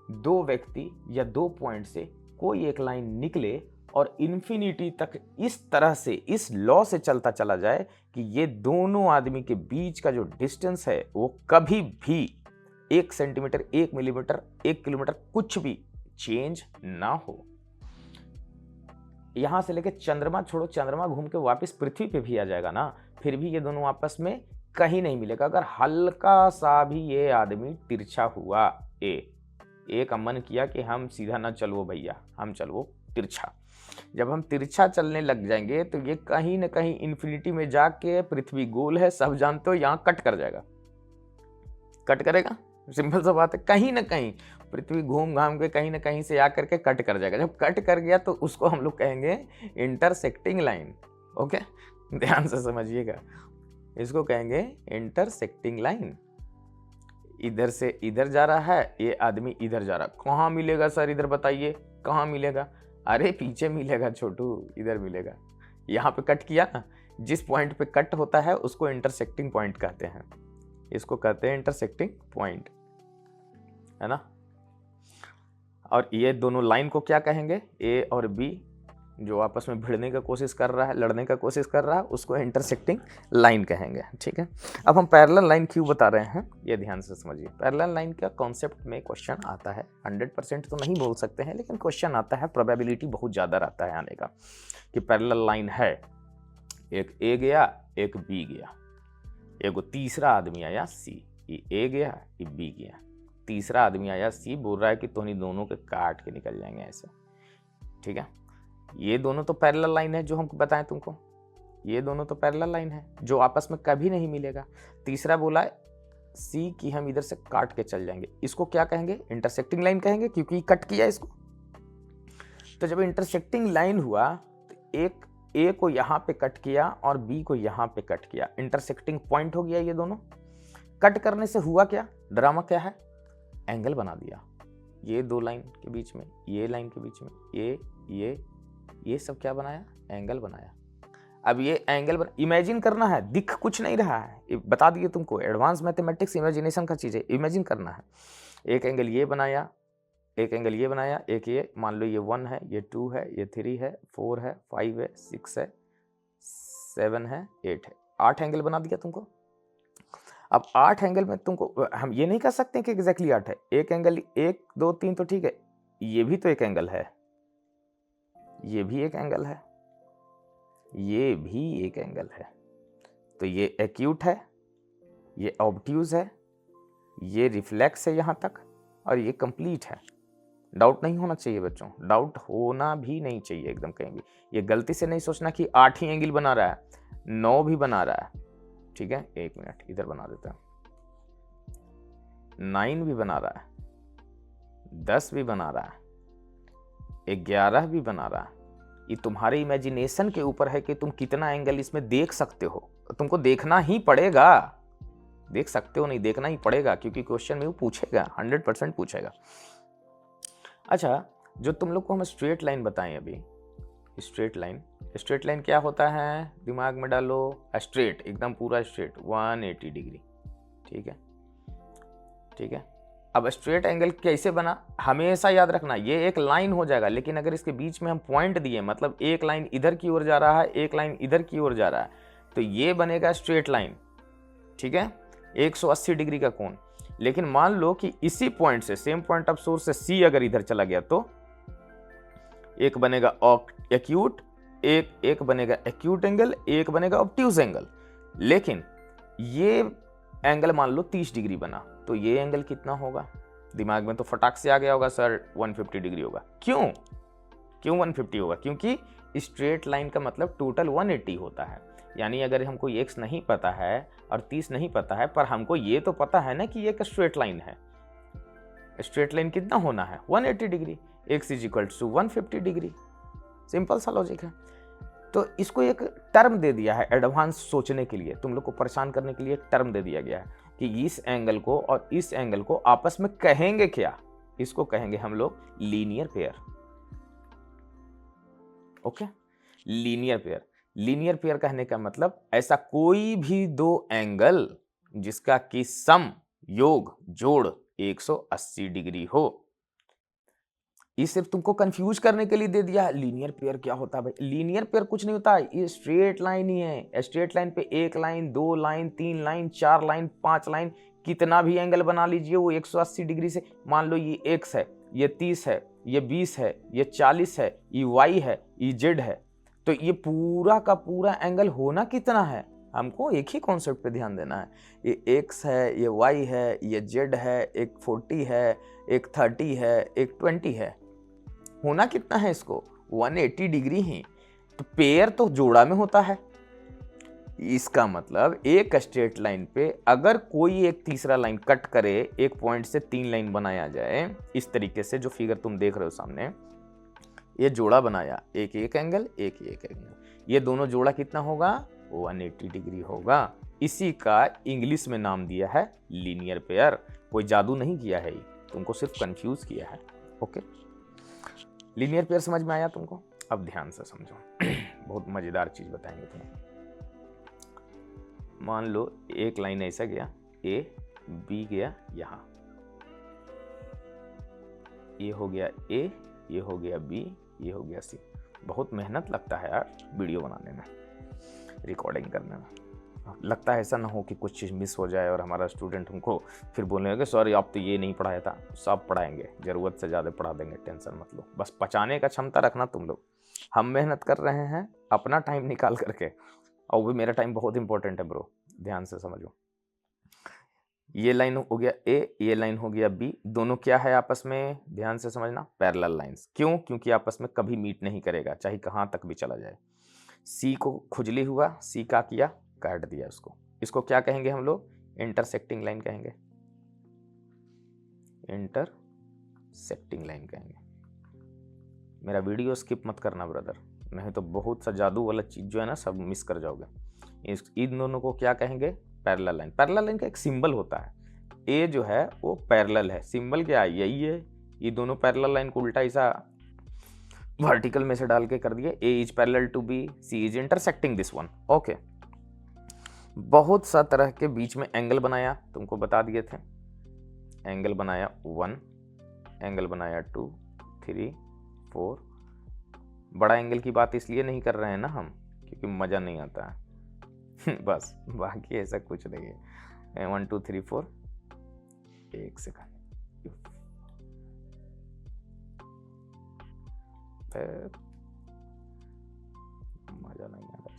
दो व्यक्ति या दो पॉइंट से कोई एक लाइन निकले और इन्फिनिटी तक इस तरह से, इस लॉ से चलता चला जाए कि ये दोनों आदमी के बीच का जो डिस्टेंस है वो कभी भी 1 सेंटीमीटर, 1 मिलीमीटर, 1 किलोमीटर कुछ भी चेंज ना हो। यहां से लेके चंद्रमा छोड़ो, चंद्रमा घूम के वापस पृथ्वी पे भी आ जाएगा ना, फिर भी ये दोनों आपस में कहीं नहीं मिलेगा। अगर हल्का सा भी ये आदमी तिरछा हुआ, एक मन किया कि हम सीधा ना चलो भैया, हम चलो तिरछा, जब हम तिरछा चलने लग जाएंगे तो ये कहीं ना कहीं इन्फिनिटी में जाके, पृथ्वी गोल है सब जानते हो, यहाँ कट कर जाएगा, कट करेगा, सिंपल सा बात है। कहीं ना कहीं पृथ्वी घूम घाम के कहीं ना कहीं से आकर के कट कर जाएगा। जब कट कर गया तो उसको हम लोग कहेंगे इंटरसेक्टिंग लाइन। ओके, ध्यान से समझिएगा, इसको कहेंगे इंटरसेक्टिंग लाइन। इधर से इधर जा रहा है, ये आदमी इधर जा रहा है, कहाँ मिलेगा सर, इधर बताइए कहाँ मिलेगा? अरे पीछे मिलेगा छोटू, इधर मिलेगा। यहाँ पे कट किया ना, जिस पॉइंट पे कट होता है उसको इंटरसेक्टिंग पॉइंट कहते हैं, इसको कहते हैं इंटरसेक्टिंग पॉइंट, है ना। और ये दोनों लाइन को क्या कहेंगे? ए और बी जो आपस में भिड़ने का कोशिश कर रहा है, लड़ने का कोशिश कर रहा है, उसको इंटरसेक्टिंग लाइन कहेंगे, ठीक है। अब हम पैरेलल लाइन क्यों बता रहे हैं, ये ध्यान से समझिए। पैरेलल लाइन का कॉन्सेप्ट में क्वेश्चन आता है, 100% तो नहीं बोल सकते हैं, लेकिन क्वेश्चन आता है, प्रोबेबिलिटी बहुत ज़्यादा रहता है आने का, कि पैरेलल लाइन है, एक ए गया, एक बी गया, एक तीसरा आदमी आया सी, ये ए गया, ये बी गया, तीसरा आदमी आया सी, बोल रहा है कि तुम दोनों के काट के निकल जाएंगे ऐसे, ठीक है। ये दोनों तो पैरेलल लाइन है, जो हम बताएं तुमको, ये दोनों तो पैरेलल लाइन है जो आपस में कभी नहीं मिलेगा। तीसरा बोला सी कि हम इधर से काट के चल जाएंगे, इसको क्या कहेंगे? इंटरसेक्टिंग लाइन कहेंगे, क्योंकि कट किया इसको। तो जब इंटरसेक्टिंग लाइन हुआ तो एक ए को यहाँ पे कट किया और बी को यहाँ पे कट किया, इंटरसेक्टिंग पॉइंट हो गया। ये दोनों कट करने से हुआ क्या? ड्रामा क्या है? एंगल बना दिया, ये दो लाइन के बीच में, ये लाइन के बीच में, ये सब क्या बनाया? एंगल बनाया। अब ये एंगल इमेजिन करना है, दिख कुछ नहीं रहा है, बता दिए तुमको, एडवांस मैथमेटिक्स इमेजिनेशन का चीज़ है, इमेजिन करना है। एक एंगल ये बनाया, एक एंगल ये बनाया, एक ये, मान लो ये 1 है, ये 2 है, ये 3 है, 4 है, 5 है, 6 है, 7 है, 8 है, 8 एंगल बना दिया तुमको। अब 8 एंगल में तुमको हम ये नहीं कह सकते कि एग्जैक्टली 8 है, एक एंगल 1 2 3 तो ठीक है, ये भी तो एक एंगल है, ये भी एक एंगल है, ये भी एक एंगल है। तो ये एक्यूट है, ये ऑब्ट्यूज है, ये रिफ्लेक्स है यहाँ तक, और ये कंप्लीट है। डाउट नहीं होना चाहिए बच्चों, डाउट होना भी नहीं चाहिए एकदम कहीं भी। ये गलती से नहीं सोचना कि 8 ही एंगल बना रहा है, 9 भी बना रहा है, ठीक है। 1 मिनट इधर बना देता हूँ, 9 भी बना रहा है, 10 भी बना रहा है, 11 भी बना रहा है। ये तुम्हारे इमेजिनेशन के ऊपर है कि तुम कितना एंगल इसमें देख सकते हो। तुमको देखना ही पड़ेगा, देख सकते हो नहीं, देखना ही पड़ेगा, क्योंकि क्वेश्चन में वो पूछेगा, 100% पूछेगा। अच्छा, जो तुम लोग को हम स्ट्रेट लाइन बताएं अभी, स्ट्रेट लाइन क्या होता है? दिमाग में डालो, स्ट्रेट, एकदम पूरा स्ट्रेट 180 डिग्री, ठीक है, ठीक है। अब स्ट्रेट एंगल कैसे बना, हमेशा याद रखना, ये एक लाइन हो जाएगा, लेकिन अगर इसके बीच में हम पॉइंट दिए, मतलब एक लाइन इधर की ओर जा रहा है, एक लाइन इधर की ओर जा रहा है, तो ये बनेगा स्ट्रेट लाइन, ठीक है, 180 डिग्री का कोण। लेकिन मान लो कि इसी पॉइंट से, सेम पॉइंट ऑफ सोर्स से सी अगर इधर चला गया, तो एक बनेगा एक्यूट, एक बनेगा एक्यूट एंगल, एक बनेगा ऑब्ट्यूज एंगल। लेकिन ये एंगल मान लो 30 डिग्री बना, तो ये एंगल कितना होगा? दिमाग में तो फटाक से आ गया होगा सर 150 डिग्री होगा। क्यों 150 होगा? क्योंकि स्ट्रेट लाइन का मतलब टोटल 180 होता है। यानी अगर हमको x नहीं पता है और 30 नहीं पता है, पर हमको ये तो पता है ना कि ये एक स्ट्रेट लाइन है। स्ट्रेट लाइन कितना होना है? 180 degree. x is equal to 150 degree. Simple सा लॉजिक है। तो इसको एक टर्म दे दिया है एडवांस सोचने के लिए, तुम लोग को परेशान करने के लिए एक टर्म दे दिया गया है कि इस एंगल को और इस एंगल को आपस में कहेंगे क्या? इसको कहेंगे हम लोग linear pair. Okay, linear pair. Linear pair कहने का मतलब ऐसा कोई भी दो एंगल जिसका कि सम योग जोड़ 180 डिग्री हो। ये सिर्फ तुमको कंफ्यूज करने के लिए दे दिया। लीनियर पेयर क्या होता है भाई? लीनियर पेयर कुछ नहीं होता, ये स्ट्रेट लाइन ही है। स्ट्रेट लाइन पे एक लाइन, दो लाइन, तीन लाइन, चार लाइन, पांच लाइन, कितना भी एंगल बना लीजिए वो 180 डिग्री से। मान लो ये x है, ये 30 है, ये 20 है, ये 40 है, ये y है, ये z है, तो ये पूरा का पूरा एंगल होना कितना है? हमको एक ही कॉन्सेप्ट पे ध्यान देना है। ये x है, ये y है, ये z है, एक 40 है, एक 30 है, एक 20 है, होना कितना है इसको? 180 डिग्री ही। तो पेयर तो जोड़ा में होता है। इसका मतलब एक स्ट्रेट लाइन पे अगर कोई एक तीसरा लाइन कट करे, एक पॉइंट से तीन लाइन बनाया जाए, इस तरीके से जो फिगर तुम देख रहे हो सामने, ये जोड़ा बनाया, एक एंगल, एक एंगल, ये दोनों जोड़ा कितना होगा? 180 डिग्री होगा। इसी का इंग्लिश में नाम दिया है लीनियर पेयर। कोई जादू नहीं किया है, तुमको सिर्फ कंफ्यूज किया है। ओके, लीनियर पेयर समझ में आया तुमको? अब ध्यान से समझो। बहुत मजेदार चीज बताएंगे तुम्हें। मान लो एक लाइन ऐसा गया, ए बी गया यहां, ये हो गया ए, ये हो गया बी, ये हो गया सी। बहुत मेहनत लगता है यार वीडियो बनाने में, रिकॉर्डिंग करने में। लगता है ऐसा ना हो कि कुछ चीज़ मिस हो जाए और हमारा स्टूडेंट हमको फिर बोलने लगे सॉरी आप तो ये नहीं पढ़ाया था। सब पढ़ाएंगे, ज़रूरत से ज़्यादा पढ़ा देंगे, टेंशन मत लो। बस पचाने का क्षमता रखना तुम लोग। हम मेहनत कर रहे हैं अपना टाइम निकाल करके, और भी मेरा टाइम बहुत इंपॉर्टेंट है ब्रो, ध्यान से समझो। ये लाइन हो गया ए, ये लाइन हो गया बी, दोनों क्या है आपस में? ध्यान से समझना, पैरेलल लाइंस। क्यों? क्योंकि आपस में कभी मीट नहीं करेगा, चाहे कहाँ तक भी चला जाए। सी को खुजली हुआ, सी का किया, काट दिया उसको। इसको क्या कहेंगे हम लोग? इंटरसेक्टिंग लाइन कहेंगे, इंटरसेक्टिंग लाइन कहेंगे। मेरा वीडियो स्किप मत करना ब्रदर, नहीं तो बहुत सा जादू वाला चीज जो है ना सब मिस कर जाओगे। इन दोनों को क्या कहेंगे? Parallel line. पैरेलल लाइन का एक सिंबल होता है, ए जो है वो पैरेलल है, सिंबल क्या है? यही है। ये दोनों पैरेलल लाइन को उल्टा ऐसा वर्टिकल में से डाल के कर दिए, A is parallel to B, C is intersecting this one. Okay, बहुत सा तरह के बीच में एंगल बनाया, तुमको बता दिए थे। एंगल बनाया 1, एंगल बनाया 2, 3, 4। बड़ा एंगल की बात इसलिए नहीं कर रहे हैं ना हम, क्योंकि मजा नहीं आता है। बस बाकी ऐसा कुछ नहीं है। 1 2 3 4, एक सेकंड, मजा नहीं आता,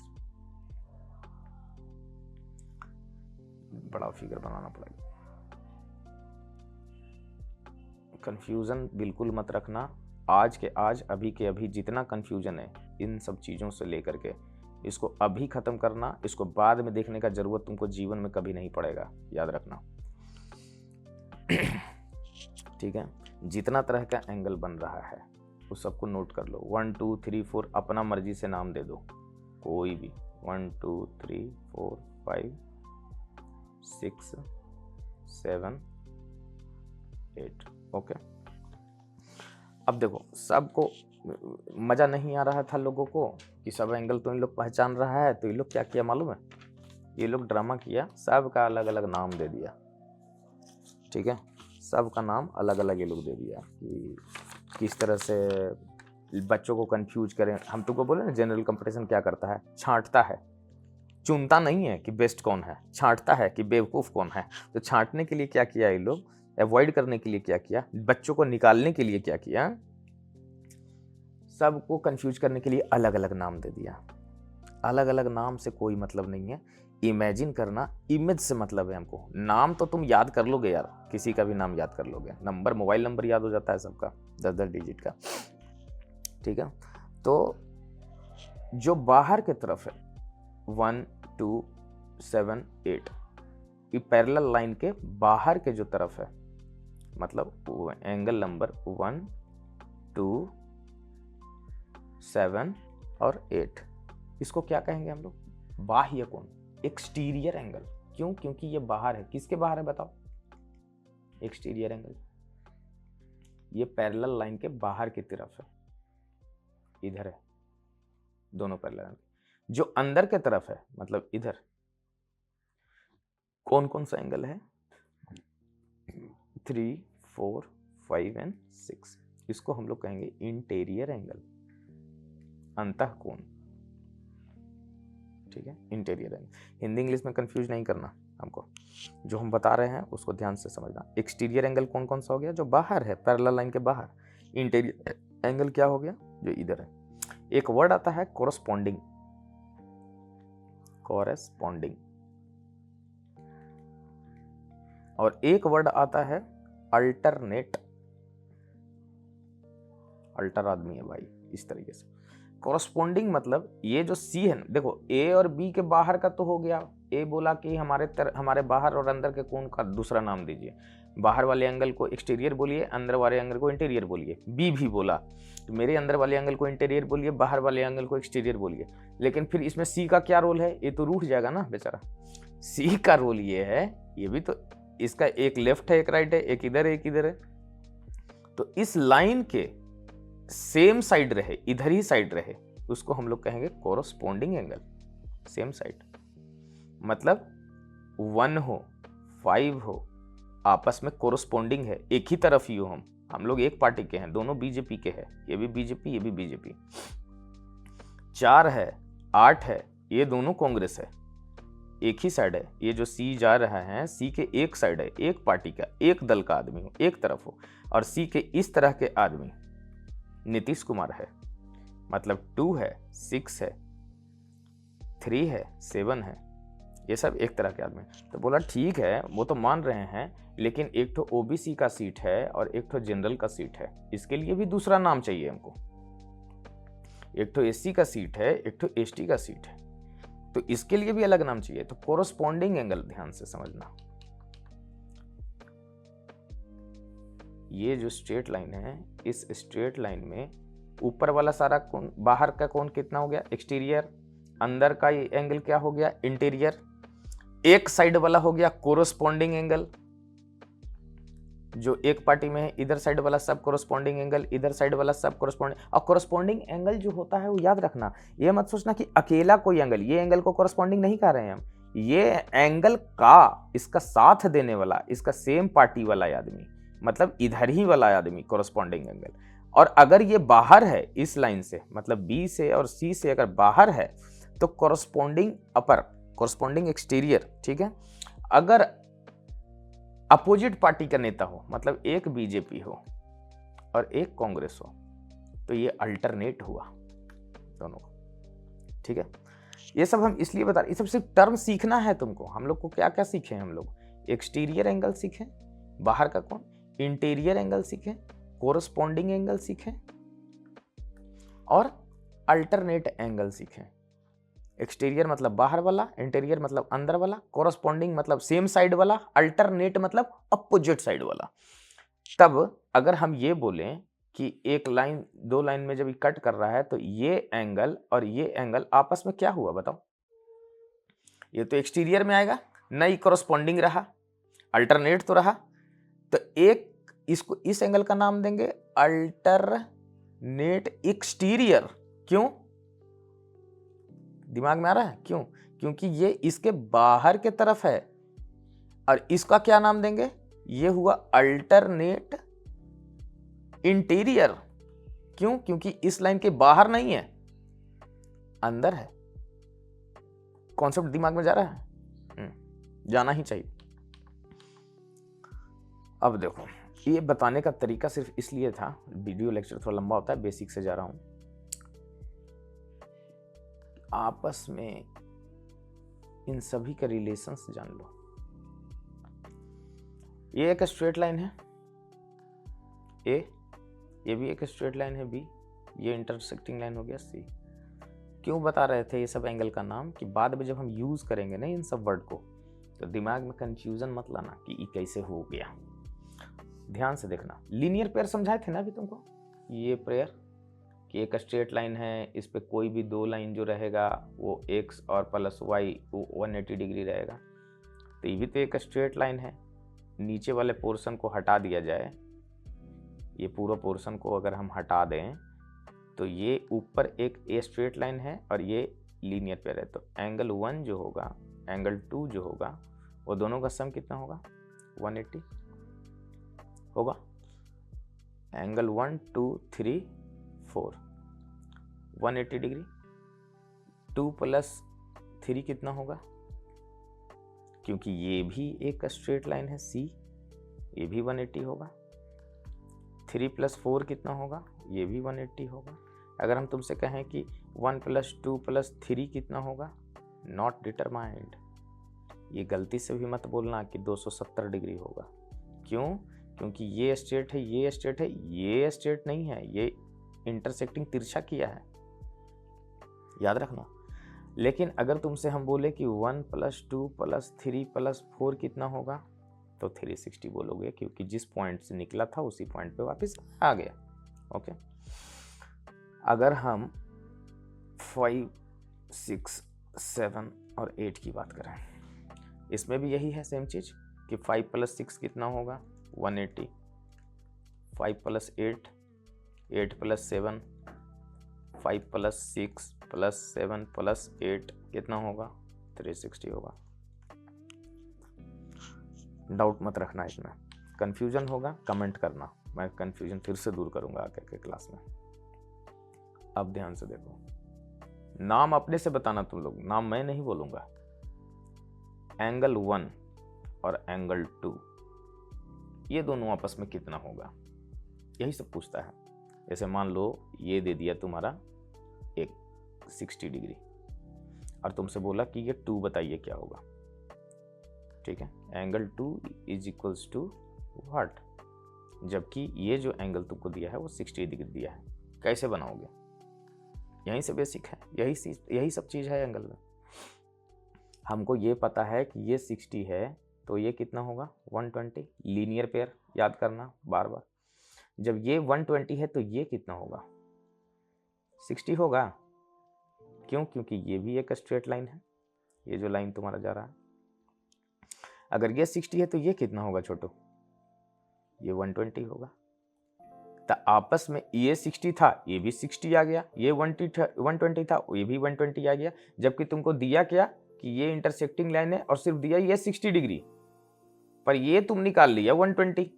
बड़ा फिगर बनाना पड़ेगा। कंफ्यूजन बिल्कुल मत रखना। आज के आज, अभी के अभी जितना कंफ्यूजन है इन सब चीज़ों से लेकर के, इसको अभी ख़त्म करना। इसको बाद में देखने का ज़रूरत तुमको जीवन में कभी नहीं पड़ेगा, याद रखना। ठीक है, जितना तरह का एंगल बन रहा है उस सबको नोट कर लो। 1 2 3 4 अपना मर्जी से नाम दे दो, कोई भी। 1 2 3 4 5 6 7 8। ओके, अब देखो सबको मज़ा नहीं आ रहा था लोगों को कि सब एंगल तो इन लोग पहचान रहा है, तो ये लोग क्या किया मालूम है? ये लोग ड्रामा किया, सबका अलग अलग नाम दे दिया। ठीक है, सबका नाम अलग अलग ये लोग दे दिया कि किस तरह से बच्चों को कंफ्यूज करें। हम तुमको बोले ना, जनरल कंपटीशन क्या करता है? छांटता है, चुनता नहीं है कि बेस्ट कौन है, छांटता है कि बेवकूफ़ कौन है। तो छांटने के लिए क्या किया ये लोग, अवॉइड करने के लिए क्या किया, बच्चों को निकालने के लिए क्या किया, सबको कंफ्यूज करने के लिए अलग अलग नाम दे दिया। अलग अलग नाम से कोई मतलब नहीं है, इमेजिन करना, इमेज से मतलब है हमको। नाम तो तुम याद कर लोगे यार, किसी का भी नाम याद कर लोगे, नंबर, मोबाइल नंबर याद हो जाता है सबका 10-10 डिजिट का, ठीक है। तो जो बाहर की तरफ है 1 2 7 8, ये पैरेलल लाइन के बाहर के जो तरफ है, मतलब एंगल नंबर 1 2 7 और 8, इसको क्या कहेंगे हम लोग? बाह्य कोण, एक्सटीरियर एंगल। क्यों? क्योंकि ये बाहर है। किसके बाहर है बताओ? Exterior angle. ये पैरेलल लाइन के बाहर की तरफ है, इधर है, दोनों पैरेलल। जो अंदर के तरफ है मतलब इधर, कौन कौन सा एंगल है? 3 4 5 एंड 6, इसको हम लोग कहेंगे इंटीरियर एंगल, अंतःकोण, ठीक है, इंटीरियर एंगल। हिंदी इंग्लिश में कंफ्यूज नहीं करना हमको, जो हम बता रहे हैं उसको ध्यान से समझना। एक्सटीरियर एंगल कौन कौन सा हो गया? जो बाहर है, पैरेलल लाइन के बाहर। इंटीरियर एंगल क्या हो गया? जो इधर है। एक वर्ड आता है कोरस्पॉन्डिंग, कोरस्पॉन्डिंग, और एक वर्ड आता है अल्टरनेट। अल्टर आदमी है भाई, इस तरीके से। कोरस्पॉन्डिंग मतलब ये जो सी है, देखो ए और बी के बाहर का तो हो गया। ए बोला कि हमारे बाहर और अंदर के कोण का दूसरा नाम दीजिए। बाहर वाले एंगल को एक्सटीरियर बोलिए, अंदर वाले एंगल को इंटीरियर बोलिए। बी भी बोला तो मेरे अंदर वाले एंगल को इंटीरियर बोलिए, बाहर वाले एंगल को एक्सटीरियर बोलिए। लेकिन फिर इसमें सी का क्या रोल है? ये तो रूठ जाएगा ना बेचारा। सी का रोल ये है, ये भी तो, इसका एक लेफ्ट है एक राइट है, एक इधर है एक इधर है, तो इस लाइन के सेम साइड रहे, इधर ही साइड रहे, उसको हम लोग कहेंगे कोरस्पॉन्डिंग एंगल। सेम साइड मतलब 1 हो 5 हो, आपस में कोरस्पॉन्डिंग है, एक ही तरफ ही हो। हम लोग एक पार्टी के हैं, दोनों बीजेपी के हैं, ये भी बीजेपी ये भी बीजेपी। 4 है 8 है, ये दोनों कांग्रेस है, एक ही साइड है। ये जो सी जा रहा है, सी के एक साइड है, एक पार्टी का, एक दल का आदमी हो, एक तरफ हो। और सी के इस तरह के आदमी नीतीश कुमार है, मतलब 2 है 6 है 3 है 7 है, ये सब एक तरह के आदमी। तो बोला ठीक है, वो तो मान रहे हैं, लेकिन एक तो ओबीसी का सीट है और एक तो जनरल का सीट है, इसके लिए भी दूसरा नाम चाहिए हमको। एक तो एससी का सीट है, एक तो एसटी का सीट है, तो इसके लिए भी अलग नाम चाहिए। तो कोरस्पॉन्डिंग एंगल ध्यान से समझना। ये जो स्ट्रेट लाइन है, इस स्ट्रेट लाइन में ऊपर वाला सारा कोण, बाहर का कोण कितना हो गया? एक्सटीरियर। अंदर का ये एंगल क्या हो गया? इंटीरियर। एक साइड वाला हो गया कोरस्पॉन्डिंग एंगल, जो एक पार्टी में है, इधर साइड वाला सब कोरस्पॉन्डिंग एंगल, इधर साइड वाला सब कोरस्पॉन्डिंग। और कोरस्पॉन्डिंग एंगल जो होता है वो याद रखना, ये मत सोचना कि अकेला कोई एंगल, ये एंगल को कोरस्पॉन्डिंग नहीं कर रहे हैं हम, ये एंगल का इसका साथ देने वाला, इसका सेम पार्टी वाला आदमी, मतलब इधर ही वाला आदमी कोरस्पॉन्डिंग एंगल। और अगर ये बाहर है इस लाइन से, मतलब बी से और सी से अगर बाहर है, तो कोरस्पॉन्डिंग अपर, कोरस्पॉन्डिंग एक्सटीरियर, ठीक है। अगर अपोजिट पार्टी का नेता हो, मतलब एक बीजेपी हो और एक कांग्रेस हो, तो ये अल्टरनेट हुआ दोनों को, ठीक है। ये सब हम इसलिए बता रहे, ये सब सिर्फ टर्म सीखना है तुमको। हम लोग को क्या क्या सीखे? हम लोग एक्सटीरियर एंगल सीखे, बाहर का कोण, इंटीरियर एंगल सीखे, कोरस्पॉन्डिंग एंगल सीखे और अल्टरनेट एंगल सीखे। एक्सटीरियर मतलब बाहर वाला, इंटीरियर मतलब अंदर वाला, कोरस्पॉन्डिंग मतलब सेम साइड वाला, अल्टरनेट मतलब अपोजिट साइड वाला। तब अगर हम ये बोलें कि एक लाइन, दो लाइन में जब कट कर रहा है, तो ये एंगल और ये एंगल आपस में क्या हुआ बताओ? ये तो एक्सटीरियर में आएगा, नहीं कोरस्पॉन्डिंग रहा, अल्टरनेट तो रहा। तो एक इसको, इस एंगल का नाम देंगे अल्टरनेट एक्सटीरियर। क्यों? दिमाग में आ रहा है? क्यों? क्योंकि ये इसके बाहर के तरफ है। और इसका क्या नाम देंगे? ये हुआ अल्टरनेट इंटीरियर। क्यों? क्योंकि इस लाइन के बाहर नहीं है, अंदर है। कॉन्सेप्ट दिमाग में जा रहा है? जाना ही चाहिए। अब देखो, ये बताने का तरीका सिर्फ इसलिए था, वीडियो लेक्चर थोड़ा लंबा होता है, बेसिक से जा रहा हूं। आपस में इन सभी के रिलेशंस जान लो। ये एक स्ट्रेट लाइन है ए, ये भी एक स्ट्रेट लाइन है बी, ये इंटरसेक्टिंग लाइन हो गया सी। क्यों बता रहे थे ये सब एंगल का नाम कि बाद में जब हम यूज करेंगे ना इन सब वर्ड को तो दिमाग में कंफ्यूजन मत लाना कि ये कैसे हो गया। ध्यान से देखना, लीनियर पेयर समझाए थे ना अभी तुमको, ये पेयर कि एक स्ट्रेट लाइन है, इस पे कोई भी दो लाइन जो रहेगा वो x और प्लस y वो 180 डिग्री रहेगा। तो ये भी तो एक स्ट्रेट लाइन है। नीचे वाले पोर्शन को हटा दिया जाए, ये पूरा पोर्शन को अगर हम हटा दें तो ये ऊपर एक ए स्ट्रेट लाइन है और ये लीनियर पेयर है। तो एंगल 1 जो होगा, एंगल 2 जो होगा, वो दोनों का सम कितना होगा? 180 होगा। Angle 1 2 3 4 180 degree. 2 प्लस 3 कितना होगा? क्योंकि ये भी एक स्ट्रेट लाइन है सी, ये भी 180 होगा। 3 प्लस 4 कितना होगा? ये भी 180 होगा। अगर हम तुमसे कहें कि 1 प्लस 2 प्लस 3 कितना होगा? Not determined. ये गलती से भी मत बोलना कि 270 डिग्री होगा। क्यों? क्योंकि ये स्ट्रेट है, ये स्ट्रेट है, ये स्ट्रेट नहीं है, ये इंटरसेक्टिंग तिरछा किया है, याद रखना। लेकिन अगर तुमसे हम बोले कि 1 प्लस 2 प्लस 3 प्लस 4 कितना होगा तो 360 बोलोगे, क्योंकि जिस पॉइंट से निकला था उसी पॉइंट पे वापस आ गया। ओके, अगर हम 5 6 7 और 8 की बात करें, इसमें भी यही है सेम चीज कि 5 प्लस 6 कितना होगा? 180। 5 plus 8, 8 plus 7, 5 plus 6 plus 7 plus 8 कितना होगा? 360 होगा। डाउट मत रखना, इसमें कंफ्यूजन होगा कमेंट करना, मैं कंफ्यूजन फिर से दूर करूंगा आकर के क्लास में। अब ध्यान से देखो, नाम अपने से बताना तुम लोग, नाम मैं नहीं बोलूंगा। एंगल 1 और एंगल 2 ये दोनों आपस में कितना होगा, यही सब पूछता है। जैसे मान लो ये दे दिया तुम्हारा एक 60 डिग्री और तुमसे बोला कि ये 2 बताइए क्या होगा। ठीक है, angle 2 is equals to what, जबकि ये जो एंगल तुमको दिया है वो 60 डिग्री दिया है। कैसे बनाओगे? यहीं से बेसिक है, यही सब चीज़ है एंगल में। हमको ये पता है कि ये 60 है तो ये कितना होगा? 120। लीनियर पेयर याद करना बार बार। जब ये 120 है तो ये कितना होगा? 60 होगा। क्यों? क्योंकि ये भी एक स्ट्रेट लाइन है, ये जो लाइन तुम्हारा जा रहा है। अगर ये 60 है तो ये कितना होगा छोटू? ये 120 होगा। तो आपस में ये 60 था, ये भी 60 आ गया, ये 120 था, ये भी 120 आ गया। जबकि तुमको दिया क्या कि ये इंटरसेक्टिंग लाइन है और सिर्फ दिया ये 60 डिग्री, पर ये तुम निकाल लिया 120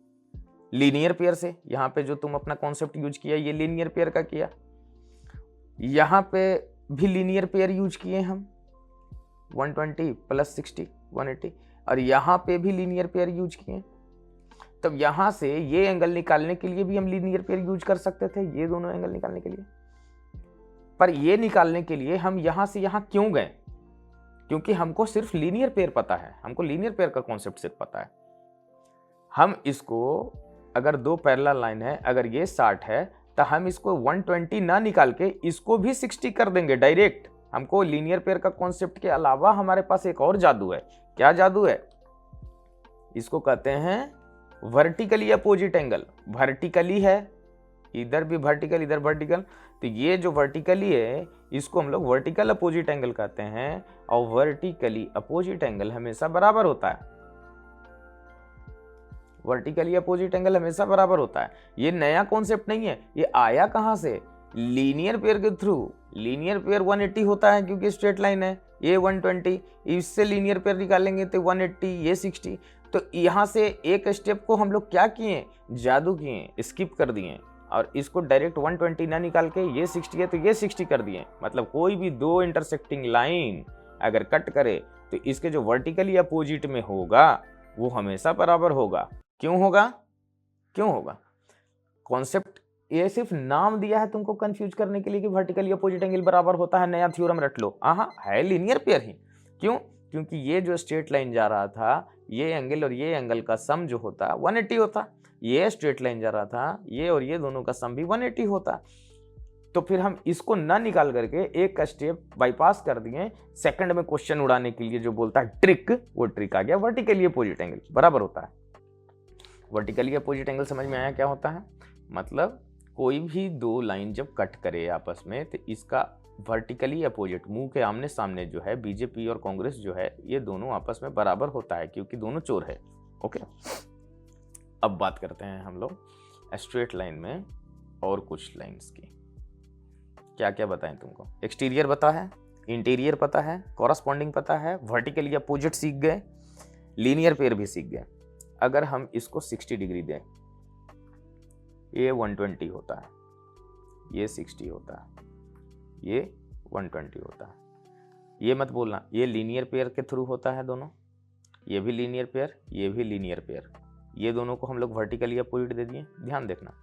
लीनियर पेयर से। यहाँ पे जो तुम अपना कॉन्सेप्ट यूज किया ये लीनियर पेयर का किया, यहाँ पे भी लीनियर पेयर यूज किए हम 120 प्लस 60 180, और यहाँ पे भी लीनियर पेयर यूज किए। तब यहाँ से ये एंगल निकालने के लिए भी हम लीनियर पेयर यूज कर सकते थे, ये दोनों एंगल निकालने के लिए। पर ये निकालने के लिए हम यहाँ से यहाँ क्यों गए? क्योंकि हमको सिर्फ लीनियर पेयर पता है, हमको लीनियर पेयर का कॉन्सेप्ट सिर्फ पता है। हम इसको, अगर दो पैरेलल लाइन है, अगर ये 60 है तो हम इसको 120 ना निकाल के इसको भी 60 कर देंगे डायरेक्ट। हमको लीनियर पेयर का कॉन्सेप्ट के अलावा हमारे पास एक और जादू है। क्या जादू है? इसको कहते हैं वर्टिकली अपोजिट एंगल। वर्टिकली है, इधर भी वर्टिकल इधर वर्टिकल, तो ये जो वर्टिकली है इसको हम लोग वर्टिकल अपोजिट एंगल कहते हैं। और वर्टिकली अपोजिट एंगल हमेशा बराबर होता है, वर्टिकली अपोजिट एंगल हमेशा बराबर होता है। ये नया कॉन्सेप्ट नहीं है, ये आया कहां से? लीनियर पेयर के थ्रू। लीनियर पेयर 180 होता है क्योंकि स्ट्रेट लाइन है, ये 120, इससे लीनियर पेयर निकालेंगे तो 180, ये 60। तो यहाँ से एक स्टेप को हम लोग क्या किए? जादू किए, स्किप कर दिए और इसको डायरेक्ट 120 ना निकाल के ये 60 है तो ये 60 कर दिए। मतलब कोई भी दो इंटरसेक्टिंग लाइन अगर कट करे तो इसके जो वर्टिकली अपोजिट में होगा वो हमेशा बराबर होगा। क्यों होगा? क्यों होगा? कॉन्सेप्ट ये सिर्फ नाम दिया है तुमको कंफ्यूज करने के लिए कि वर्टिकली अपोजिट एंगल बराबर होता है, नया थ्योरम रट लो। हाँ, है लीनियर पेयर ही। क्यों? क्योंकि ये जो स्ट्रेट लाइन जा रहा था, ये एंगल और ये एंगल का सम जो होता 180 होता। ये स्ट्रेट लाइन जा रहा था, ये और ये दोनों का सम भी 180 होता। तो फिर हम इसको ना निकाल करके एक का स्टेप बाईपास कर दिए, सेकंड में क्वेश्चन उड़ाने के लिए जो बोलता है ट्रिक, वो ट्रिक आ गया। वर्टिकली अपोजिट एंगल बराबर होता है। वर्टिकली अपोजिट एंगल समझ में आया क्या होता है? मतलब कोई भी दो लाइन जब कट करे आपस में, तो इसका वर्टिकली अपोजिट, मुंह के आमने सामने जो है बीजेपी और कांग्रेस जो है, ये दोनों आपस में बराबर होता है, क्योंकि दोनों चोर है। ओके, अब बात करते हैं हम लोग स्ट्रेट लाइन में और कुछ लाइंस की। क्या क्या बताएं तुमको? एक्सटीरियर पता है, इंटीरियर पता है, कॉरस्पॉन्डिंग पता है, वर्टिकली अपोजिट सीख गए, लीनियर पेयर भी सीख गए। अगर हम इसको 60 डिग्री दें, ये 120 होता है, ये 60 होता है, ये 120 होता है। ये मत बोलना ये लीनियर पेयर के थ्रू होता है दोनों, ये भी लीनियर पेयर, ये भी लीनियर पेयर, ये दोनों को हम लोग वर्टिकली अपोजिट दे दिए। ध्यान देखना,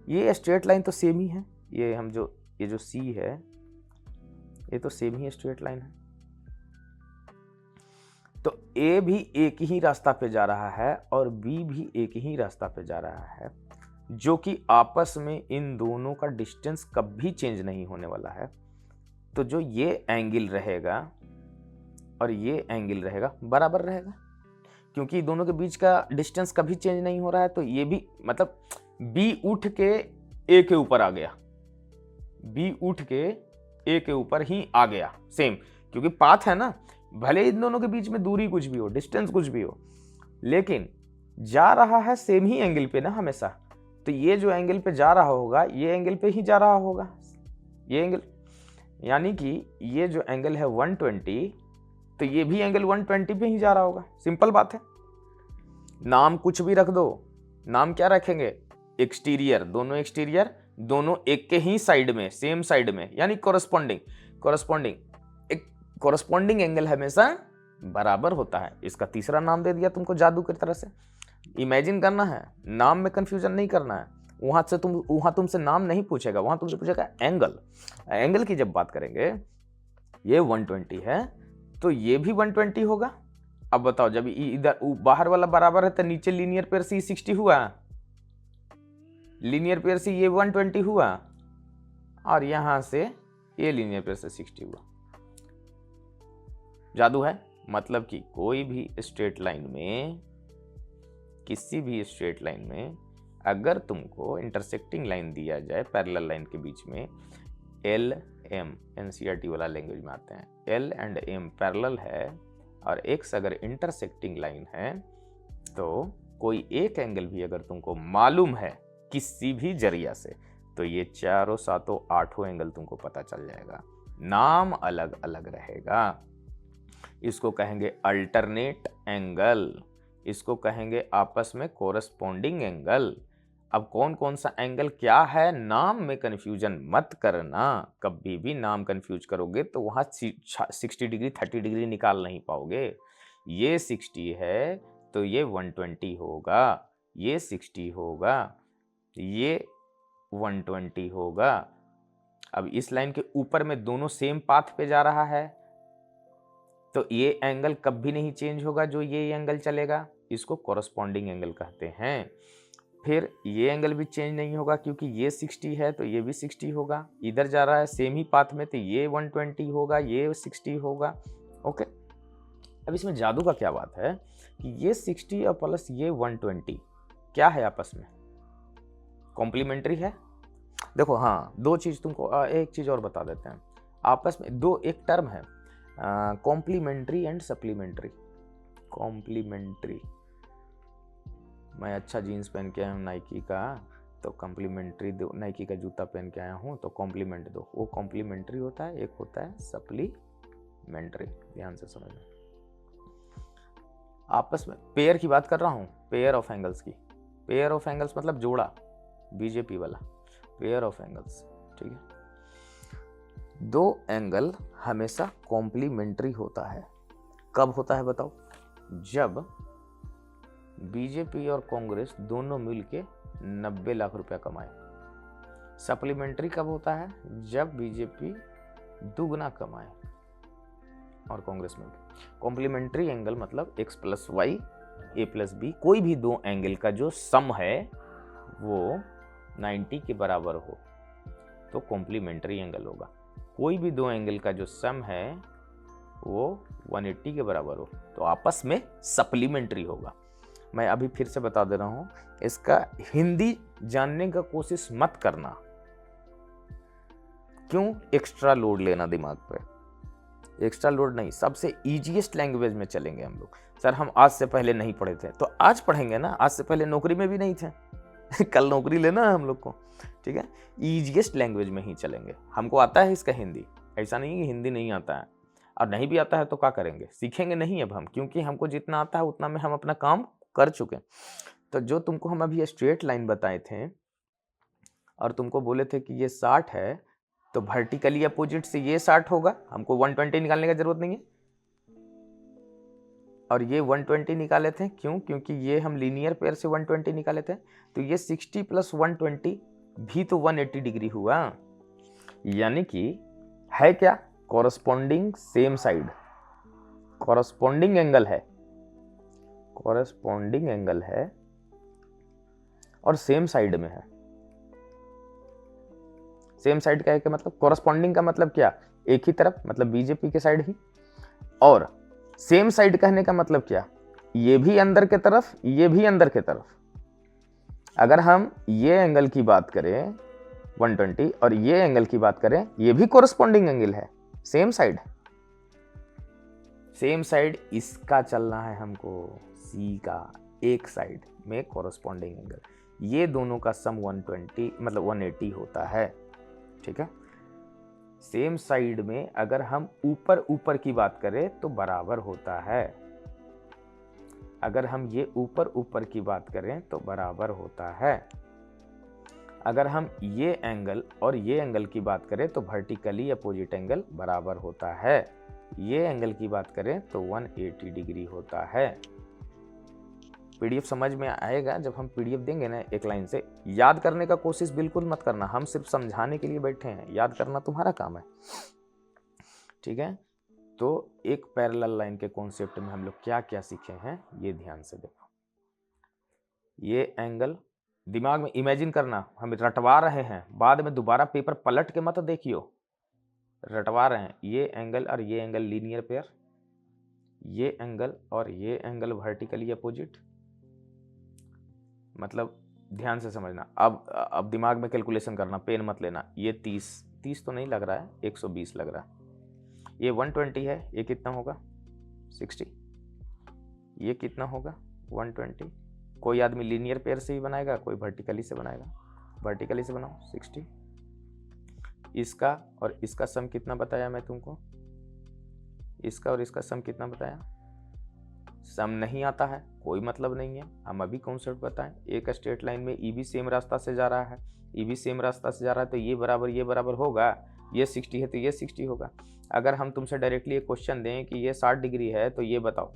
ये स्ट्रेट लाइन तो सेम ही है, ये जो सी है ये तो सेम ही स्ट्रेट लाइन है। तो ए भी एक ही रास्ता पे जा रहा है और बी भी एक ही रास्ता पे जा रहा है, जो कि आपस में इन दोनों का डिस्टेंस कभी चेंज नहीं होने वाला है। तो जो ये एंगल रहेगा और ये एंगल रहेगा बराबर रहेगा, क्योंकि दोनों के बीच का डिस्टेंस कभी चेंज नहीं हो रहा है। तो ये भी मतलब बी उठ के ए के ऊपर आ गया, बी उठ के ए के ऊपर ही आ गया सेम, क्योंकि पाथ है ना, भले इन दोनों के बीच में दूरी कुछ भी हो, डिस्टेंस कुछ भी हो, लेकिन जा रहा है सेम ही एंगल पे ना हमेशा। तो ये जो एंगल पे जा रहा होगा, ये एंगल पे ही जा रहा होगा, ये एंगल, यानी कि ये जो एंगल है 120, तो ये भी एंगल 120 पे ही जा रहा होगा। सिंपल बात है। नाम कुछ भी रख दो, नाम क्या रखेंगे? एक्सटीरियर, दोनों एक्सटीरियर, दोनों एक के ही साइड में, सेम साइड में, यानी कोरस्पॉन्डिंग। एक कोरस्पॉन्डिंग एंगल हमेशा बराबर होता है। इसका तीसरा नाम दे दिया तुमको जादू की तरह से। इमेजिन करना है, नाम में कंफ्यूजन नहीं करना है। वहां तुमसे नाम नहीं पूछेगा, वहां तुमसे पूछेगा एंगल। एंगल की जब बात करेंगे, ये 120 है तो ये भी 120 होगा। अब बताओ, जब इधर बाहर वाला बराबर है तो नीचे लीनियर पेयर से 60 हुआ, लीनियर पेयर से ये 120 हुआ, और यहां से ये लीनियर पेयर से 60 हुआ। जादू है। मतलब कि कोई भी स्ट्रेट लाइन में, किसी भी स्ट्रेट लाइन में अगर तुमको इंटरसेक्टिंग लाइन दिया जाए पैरेलल लाइन के बीच में, एल एम, एनसीईआरटी वाला लैंग्वेज में आते हैं, एल एंड एम पैरेलल है और एक्स अगर इंटरसेक्टिंग लाइन है, तो कोई एक एंगल भी अगर तुमको मालूम है किसी भी जरिया से, तो ये चारों सातों आठों एंगल तुमको पता चल जाएगा। नाम अलग अलग रहेगा। इसको कहेंगे अल्टरनेट एंगल, इसको कहेंगे आपस में कोरस्पॉन्डिंग एंगल। अब कौन कौन सा एंगल क्या है, नाम में कंफ्यूजन मत करना। कभी भी नाम कंफ्यूज करोगे तो वहां 60 डिग्री 30 डिग्री निकाल नहीं पाओगे। ये 60 है तो ये 120 होगा, ये 60 होगा, ये 120 होगा। अब इस लाइन के ऊपर में दोनों सेम पाथ पे जा रहा है, तो ये एंगल कभी नहीं चेंज होगा, जो ये एंगल चलेगा, इसको कोरस्पॉन्डिंग एंगल कहते हैं। फिर ये एंगल भी चेंज नहीं होगा, क्योंकि ये 60 है तो ये भी 60 होगा, इधर जा रहा है सेम ही पाथ में, तो ये 120 होगा, ये 60 होगा। ओके, अब इसमें जादू का क्या बात है कि ये 60 और प्लस ये 120 क्या है आपस में? कॉम्प्लीमेंट्री है। देखो, हाँ, दो चीज तुमको, एक चीज और बता देते हैं। आपस में दो एक टर्म है, कॉम्प्लीमेंट्री एंड सप्लीमेंट्री। कॉम्प्लीमेंट्री, मैं अच्छा जीन्स पहन के आया हूँ नाइकी का, तो कॉम्प्लीमेंट्री दो, नाइकी का जूता पहन के आया हूँ तो कॉम्प्लीमेंट दो, वो कॉम्प्लीमेंट्री होता है। एक होता है सप्लीमेंट्री, ध्यान से समझना। आपस में पेयर की बात कर रहा हूँ, पेयर ऑफ एंगल्स की। पेयर ऑफ एंगल्स मतलब जोड़ा, बीजेपी वाला पेयर ऑफ एंगल्स, ठीक है। दो एंगल हमेशा कॉम्प्लीमेंट्री होता है। कब होता है बताओ? जब बीजेपी और कांग्रेस दोनों मिलके 90 लाख रुपया कमाए। सप्लीमेंट्री कब होता है? जब बीजेपी दुगना कमाए और कांग्रेस में भी। कॉम्प्लीमेंट्री एंगल मतलब x plus Y a plus B, कोई भी दो एंगल का जो सम है वो 90 के बराबर हो तो कॉम्प्लीमेंट्री एंगल होगा। कोई भी दो एंगल का जो सम है वो 180 के बराबर हो तो आपस में सप्लीमेंट्री होगा। मैं अभी फिर से बता दे रहा हूं, इसका हिंदी जानने का कोशिश मत करना। क्यों एक्स्ट्रा लोड लेना दिमाग पे? एक्स्ट्रा लोड नहीं, सबसे इजीएस्ट लैंग्वेज में चलेंगे हम लोग। सर हम आज से पहले नहीं पढ़े थे, तो आज पढ़ेंगे ना, आज से पहले नौकरी में भी नहीं थे कल नौकरी लेना है हम लोग को, ठीक है। इजीएस्ट लैंग्वेज में ही चलेंगे। हमको आता है इसका हिंदी, ऐसा नहीं कि हिंदी नहीं आता है, और नहीं भी आता है तो क्या करेंगे, सीखेंगे नहीं अब हम, क्योंकि हमको जितना आता है उतना में हम अपना काम कर चुके। तो जो तुमको हम अभी स्ट्रेट लाइन बताए थे और तुमको बोले थे कि ये 60 है, तो वर्टिकली अपोजिट से ये 60 होगा, हमको 120 निकालने की जरूरत नहीं है। और ये 120 निकाले थे, क्यों? क्योंकि ये हम लीनियर पेयर से 120 निकाले थे, तो ये 60 प्लस 120 भी तो 180 डिग्री हुआ। यानी कि है क्या, corresponding same side, corresponding angle है, कॉरस्पॉन्डिंग एंगल है और सेम साइड में है। सेम साइड का है क्या मतलब? कॉरस्पॉन्डिंग का मतलब क्या, एक ही तरफ, मतलब बीजेपी के साइड ही। और सेम साइड कहने का मतलब क्या, ये भी अंदर के तरफ, ये भी अंदर के तरफ। अगर हम ये एंगल की बात करें 120 और ये एंगल की बात करें, ये भी कॉरस्पॉन्डिंग एंगल है, सेम साइड। सेम साइड इसका चलना है हमको, सी का, एक साइड में कॉरस्पॉन्डिंग एंगल, ये दोनों का सम 120 मतलब 180 होता है, ठीक है। सेम साइड में अगर हम ऊपर ऊपर की बात करें तो बराबर होता है, अगर हम ये ऊपर ऊपर की बात करें तो बराबर होता है। अगर हम ये एंगल और ये एंगल की बात करें तो वर्टिकली अपोजिट एंगल बराबर होता है। ये एंगल की बात करें तो 180 डिग्री होता है। पीडीएफ समझ में आएगा जब हम पीडीएफ देंगे ना एक लाइन से। याद करने का कोशिश बिल्कुल मत करना, हम सिर्फ समझाने के लिए बैठे हैं, याद करना तुम्हारा काम है, ठीक है। तो एक पैरेलल लाइन के कॉन्सेप्ट में हम लोग क्या क्या सीखे हैं ये ध्यान से देखो। ये एंगल दिमाग में इमेजिन करना, हम रटवा रहे हैं, बाद में दोबारा पेपर पलट के मत देखियो, रटवा रहे हैं। ये एंगल और ये एंगल लीनियर पेयर, ये एंगल और ये एंगल वर्टिकली अपोजिट, मतलब ध्यान से समझना। अब दिमाग में कैलकुलेशन करना, पेन मत लेना। ये 30 तो नहीं लग रहा है, 120 लग रहा है। ये 120 है, ये कितना होगा 60, ये कितना होगा 120। कोई आदमी लीनियर पेयर से ही बनाएगा, कोई वर्टिकली से बनाएगा। वर्टिकली से बनाओ 60। इसका और इसका सम कितना बताया मैं तुमको, इसका और इसका सम कितना बताया? सम नहीं आता है कोई मतलब नहीं है, हम अभी कॉन्सेप्ट बताएं। एक स्ट्रेट लाइन में ई भी सेम रास्ता से जा रहा है, ई भी सेम रास्ता से जा रहा है, तो ये बराबर होगा। ये 60 है तो ये 60 होगा। अगर हम तुमसे डायरेक्टली एक क्वेश्चन दें कि ये 60 डिग्री है तो ये बताओ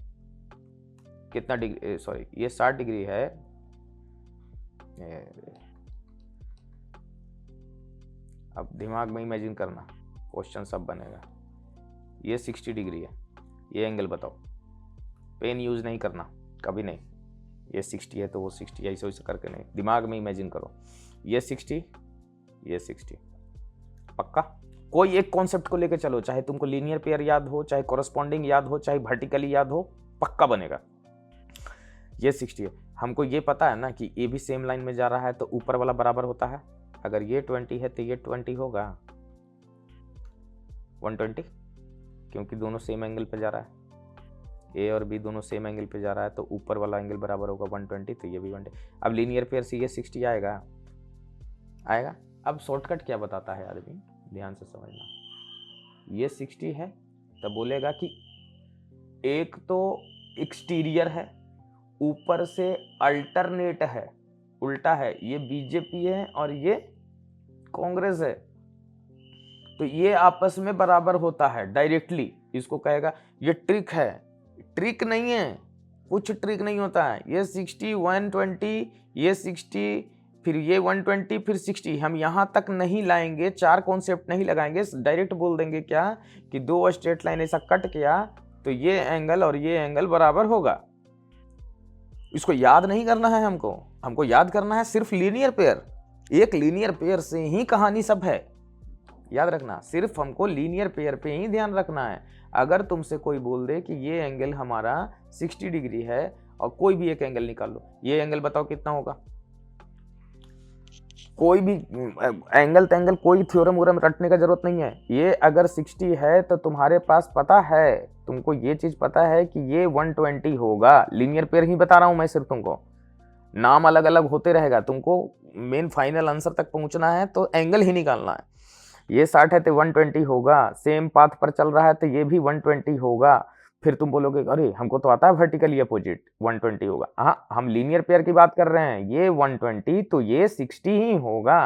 कितना डिग्री, सॉरी ये 60 डिग्री है, अब दिमाग में इमेजिन करना, क्वेश्चन सब बनेगा। ये 60 डिग्री है, ये एंगल बताओ। पेन यूज नहीं करना कभी नहीं, ये 60 है तो वो 60, ऐसे वैसे करके नहीं, दिमाग में इमेजिन करो। ये 60, ये 60, पक्का। कोई एक कॉन्सेप्ट को लेके चलो, चाहे तुमको लीनियर पेयर याद हो, चाहे कॉरस्पॉन्डिंग याद हो, चाहे वर्टिकली याद हो, पक्का बनेगा। ये 60 है, हमको ये पता है ना कि ये भी सेम लाइन में जा रहा है तो ऊपर वाला बराबर होता है। अगर ये 20 है तो ये 20 होगा 120, क्योंकि दोनों सेम एंगल पे जा रहा है, ए और बी दोनों सेम एंगल पे जा रहा है तो ऊपर वाला एंगल बराबर होगा 120, तो ये भी 120। अब लीनियर पेयर से ये 60 आएगा। अब शॉर्टकट क्या बताता है आदमी, ध्यान से समझना। ये 60 है तो बोलेगा कि एक तो एक्सटीरियर है, ऊपर से अल्टरनेट है, उल्टा है, ये बीजेपी है और ये कांग्रेस है, तो ये आपस में बराबर होता है डायरेक्टली। इसको कहेगा, ये ट्रिक है, ट्रिक नहीं है, कुछ ट्रिक नहीं होता है। ये 60 120, ये 60 फिर ये 120, फिर 60, हम यहाँ तक नहीं लाएंगे, 4 कॉन्सेप्ट नहीं लगाएंगे, डायरेक्ट बोल देंगे क्या कि 2 स्ट्रेट लाइन ऐसा कट किया तो ये एंगल और ये एंगल बराबर होगा। इसको याद नहीं करना है हमको याद करना है सिर्फ लीनियर पेयर। एक लीनियर पेयर से ही कहानी सब है, याद रखना। सिर्फ हमको लीनियर पेयर पे ही ध्यान रखना है। अगर तुमसे कोई बोल दे कि ये एंगल हमारा 60 डिग्री है और कोई भी एक एंगल निकाल लो, ये एंगल बताओ कितना होगा। कोई भी एंगल कोई थ्योरम व्योरम रटने का जरूरत नहीं है। ये अगर 60 है तो तुम्हारे पास पता है, तुमको ये चीज पता है कि ये 120 होगा। लीनियर पेयर ही बता रहा हूं मैं सिर्फ तुमको, नाम अलग अलग होते रहेगा। तुमको मेन फाइनल आंसर तक पहुंचना है तो एंगल ही निकालना है। ये 60 है तो 120 होगा, सेम पाथ पर चल रहा है तो ये भी 120 होगा। फिर तुम बोलोगे अरे हमको तो आता है वर्टिकली अपोजिट 120 होगा। हाँ, हम लीनियर पेयर की बात कर रहे हैं, ये 120 तो ये 60 ही होगा।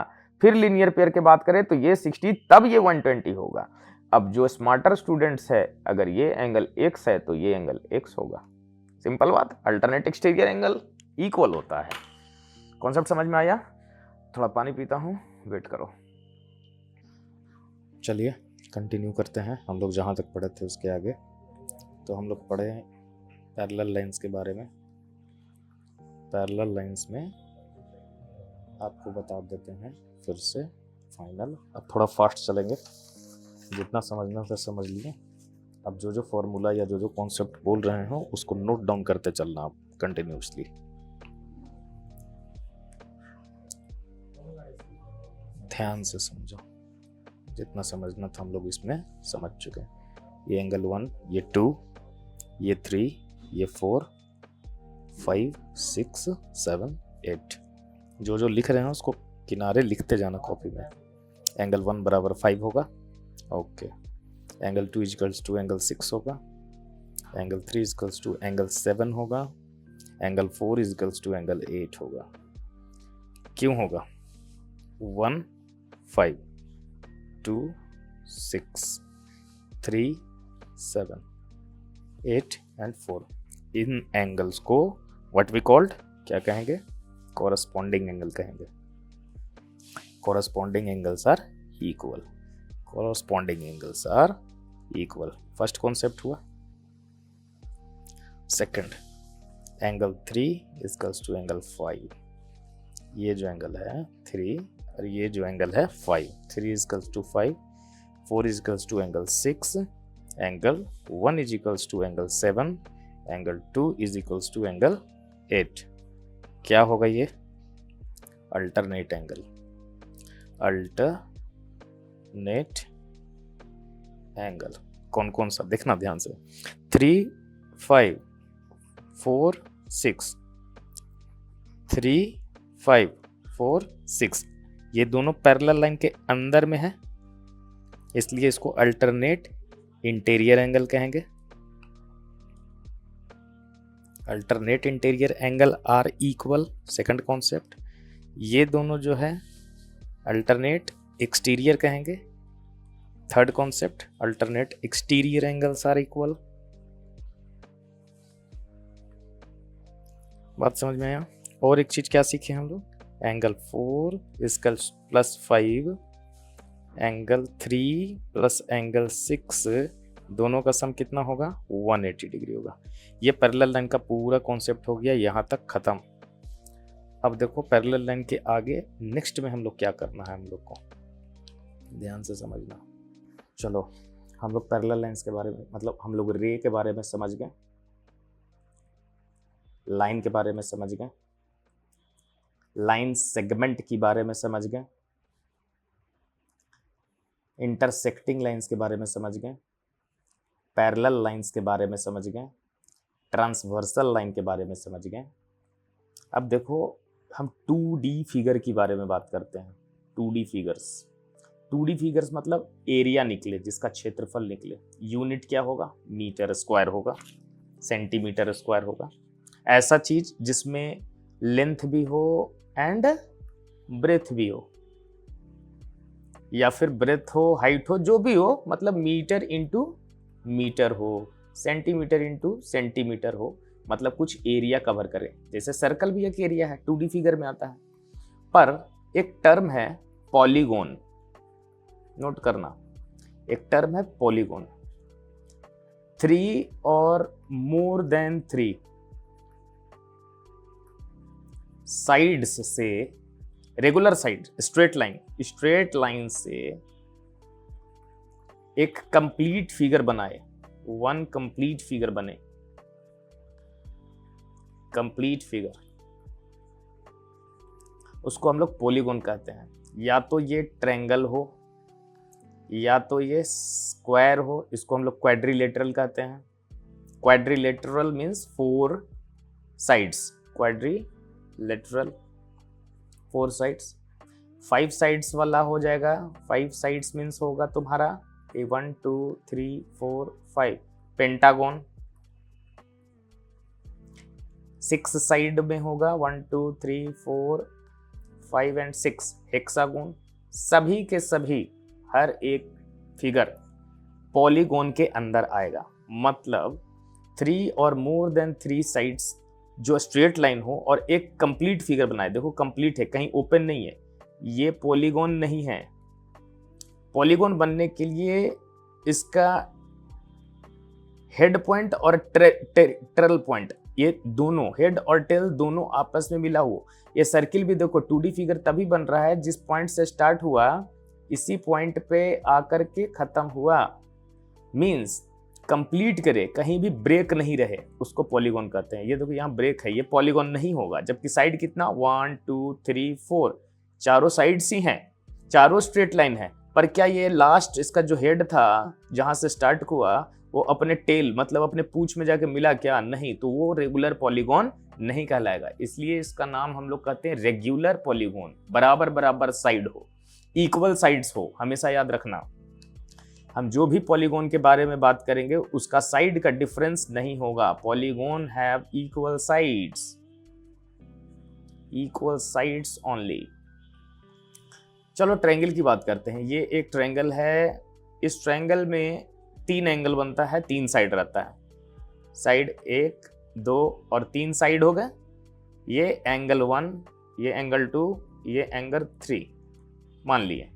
फिर लीनियर पेयर की बात करें तो ये 60 तब ये 120 होगा। अब जो स्मार्टर स्टूडेंट्स है, अगर ये एंगल x है तो ये एंगल x होगा। सिंपल बात, अल्टरनेट एक्सटीरियर एंगल इक्वल होता है। कॉन्सेप्ट समझ में आया? थोड़ा पानी पीता हूं, वेट करो। चलिए कंटिन्यू करते हैं, हम लोग जहाँ तक पढ़े थे उसके आगे। तो हम लोग पढ़े पैरेलल लाइंस के बारे में। पैरेलल लाइंस में आपको बता देते हैं फिर से फाइनल। अब थोड़ा फास्ट चलेंगे, जितना समझना था समझ लिए। अब जो जो फॉर्मूला या जो जो कॉन्सेप्ट बोल रहे हो उसको नोट डाउन करते चलना आप कंटिन्यूसली। ध्यान से समझो, जितना समझना था हम लोग इसमें समझ चुके हैं। ये एंगल 1, ये 2, ये 3, ये 4, 5, 6, 7, 8। जो जो लिख रहे हैं उसको किनारे लिखते जाना कॉपी में। एंगल 1 बराबर 5 होगा, okay. Angle 2 equals to angle 6 होगा। एंगल 3 इक्वल्स टू एंगल 7 होगा। एंगल 4 इक्वल्स टू एंगल 8 होगा। क्यों होगा? 1 5, 2 6, 3 7, 8 एंड 4। इन एंगल्स को व्हाट वी कॉल्ड, क्या कहेंगे? कॉरस्पॉन्डिंग एंगल कहेंगे। Corresponding angles are equal. Corresponding angles are equal. First concept हुआ। Second, angle 3 equals to angle 5। ये जो एंगल है 3 और ये जो एंगल है 5। 3 equals to 5, 4 equals to angle 6, angle 1 is equals to angle 7, angle 2 is equals to angle 8। क्या होगा ये? Alternate angle. अल्टरनेट एंगल कौन कौन सा देखना ध्यान से। 3 5 4 6, 3 5 4 6, ये दोनों पैरेलल लाइन के अंदर में है, इसलिए इसको अल्टरनेट इंटीरियर एंगल कहेंगे। Alternate interior angle are equal. Second concept, ये दोनों जो है अल्टरनेट एक्सटीरियर कहेंगे। Third concept, alternate exterior angles are equal. बात समझ में आया? और एक चीज क्या सीखे हम लोग? Angle 4 equal plus 5, angle 3 plus angle 6, दोनों का सम कितना होगा? 180 डिग्री होगा। ये पैरेलल लाइन का पूरा कॉन्सेप्ट हो गया, यहाँ तक खत्म। अब देखो पैरेलल लाइन के आगे नेक्स्ट में हम लोग क्या करना है, हम लोग को ध्यान से समझना। चलो हम लोग पैरेलल लाइंस के बारे में, मतलब हम लोग रे के बारे में समझ गए, लाइन के बारे में समझ गए, लाइन सेगमेंट के बारे में समझ गए, इंटरसेक्टिंग लाइंस के बारे में समझ गए, पैरेलल लाइंस के बारे में समझ गए, ट्रांसवर्सल लाइन के बारे में समझ गए। अब देखो हम 2D फिगर के बारे में बात करते हैं। 2D फिगर्स, 2D फिगर्स मतलब एरिया निकले, जिसका क्षेत्रफल निकले। यूनिट क्या होगा? मीटर स्क्वायर होगा, सेंटीमीटर स्क्वायर होगा। ऐसा चीज जिसमें लेंथ भी हो एंड ब्रेथ भी हो, या फिर ब्रेथ हो, हाइट हो, जो भी हो, मतलब मीटर इंटू मीटर हो, सेंटीमीटर इंटू सेंटीमीटर हो, मतलब कुछ एरिया कवर करे। जैसे सर्कल भी एक एरिया है, 2D फिगर में आता है। पर एक टर्म है पॉलीगोन, नोट करना, एक टर्म है पॉलीगोन। 3 और मोर देन 3 साइड्स से, रेगुलर साइड, स्ट्रेट लाइन से एक कंप्लीट फिगर बनाए, वन कंप्लीट फिगर बने, कंप्लीट फिगर, उसको हम लोग पॉलीगोन कहते हैं। या तो ये ट्रायंगल हो या तो ये स्क्वायर हो, इसको हम लोग क्वाड्रिलेटरल कहते हैं। Quadrilateral means 4 sides, quadrilateral 4 sides. 5 sides वाला हो जाएगा, 5 साइड्स मीन्स होगा तुम्हारा 1 2 3 4 5 पेंटागोन। 6 साइड में होगा 1 2 3 4 5 एंड 6 हेक्सागोन। सभी के सभी हर एक फिगर पॉलीगोन के अंदर आएगा। मतलब 3 और मोर देन 3 साइड्स जो स्ट्रेट लाइन हो और एक कंप्लीट फिगर बनाए, देखो कंप्लीट है, कहीं ओपन नहीं है, ये पॉलीगोन नहीं है। पॉलीगोन बनने के लिए इसका हेड पॉइंट और टेल पॉइंट, ये दोनों हेड और टेल दोनों आपस में मिला हुआ। ये सर्किल भी देखो 2D फिगर तभी बन रहा है जिस पॉइंट से स्टार्ट हुआ इसी पॉइंट पे आकर के खत्म हुआ, मींस कंप्लीट करे, कहीं भी ब्रेक नहीं रहे, उसको पॉलीगोन कहते हैं। ये देखो यहाँ ब्रेक है, ये पॉलीगोन नहीं होगा। जबकि साइड कितना 1 2 3 4 चारों साइड्स ही हैं, चारों स्ट्रेट लाइन है। पर क्या ये लास्ट इसका जो हेड था जहां से स्टार्ट हुआ वो अपने टेल मतलब अपने पूंछ में जाके मिला क्या? नहीं, तो वो रेगुलर पॉलीगोन नहीं कहलाएगा। इसलिए इसका नाम हम लोग कहते हैं रेगुलर पॉलीगोन। बराबर बराबर साइड हो, इक्वल साइड्स हो, हमेशा याद रखना। हम जो भी पॉलीगोन के बारे में बात करेंगे उसका साइड का डिफरेंस नहीं होगा। Polygon have equal sides only. चलो ट्रायंगल की बात करते हैं। ये एक ट्रायंगल है, इस ट्रायंगल में 3 एंगल बनता है, 3 साइड रहता है। साइड 1 2 और 3 साइड हो गए। ये एंगल 1, ये एंगल 2, ये एंगल 3 मान लिए।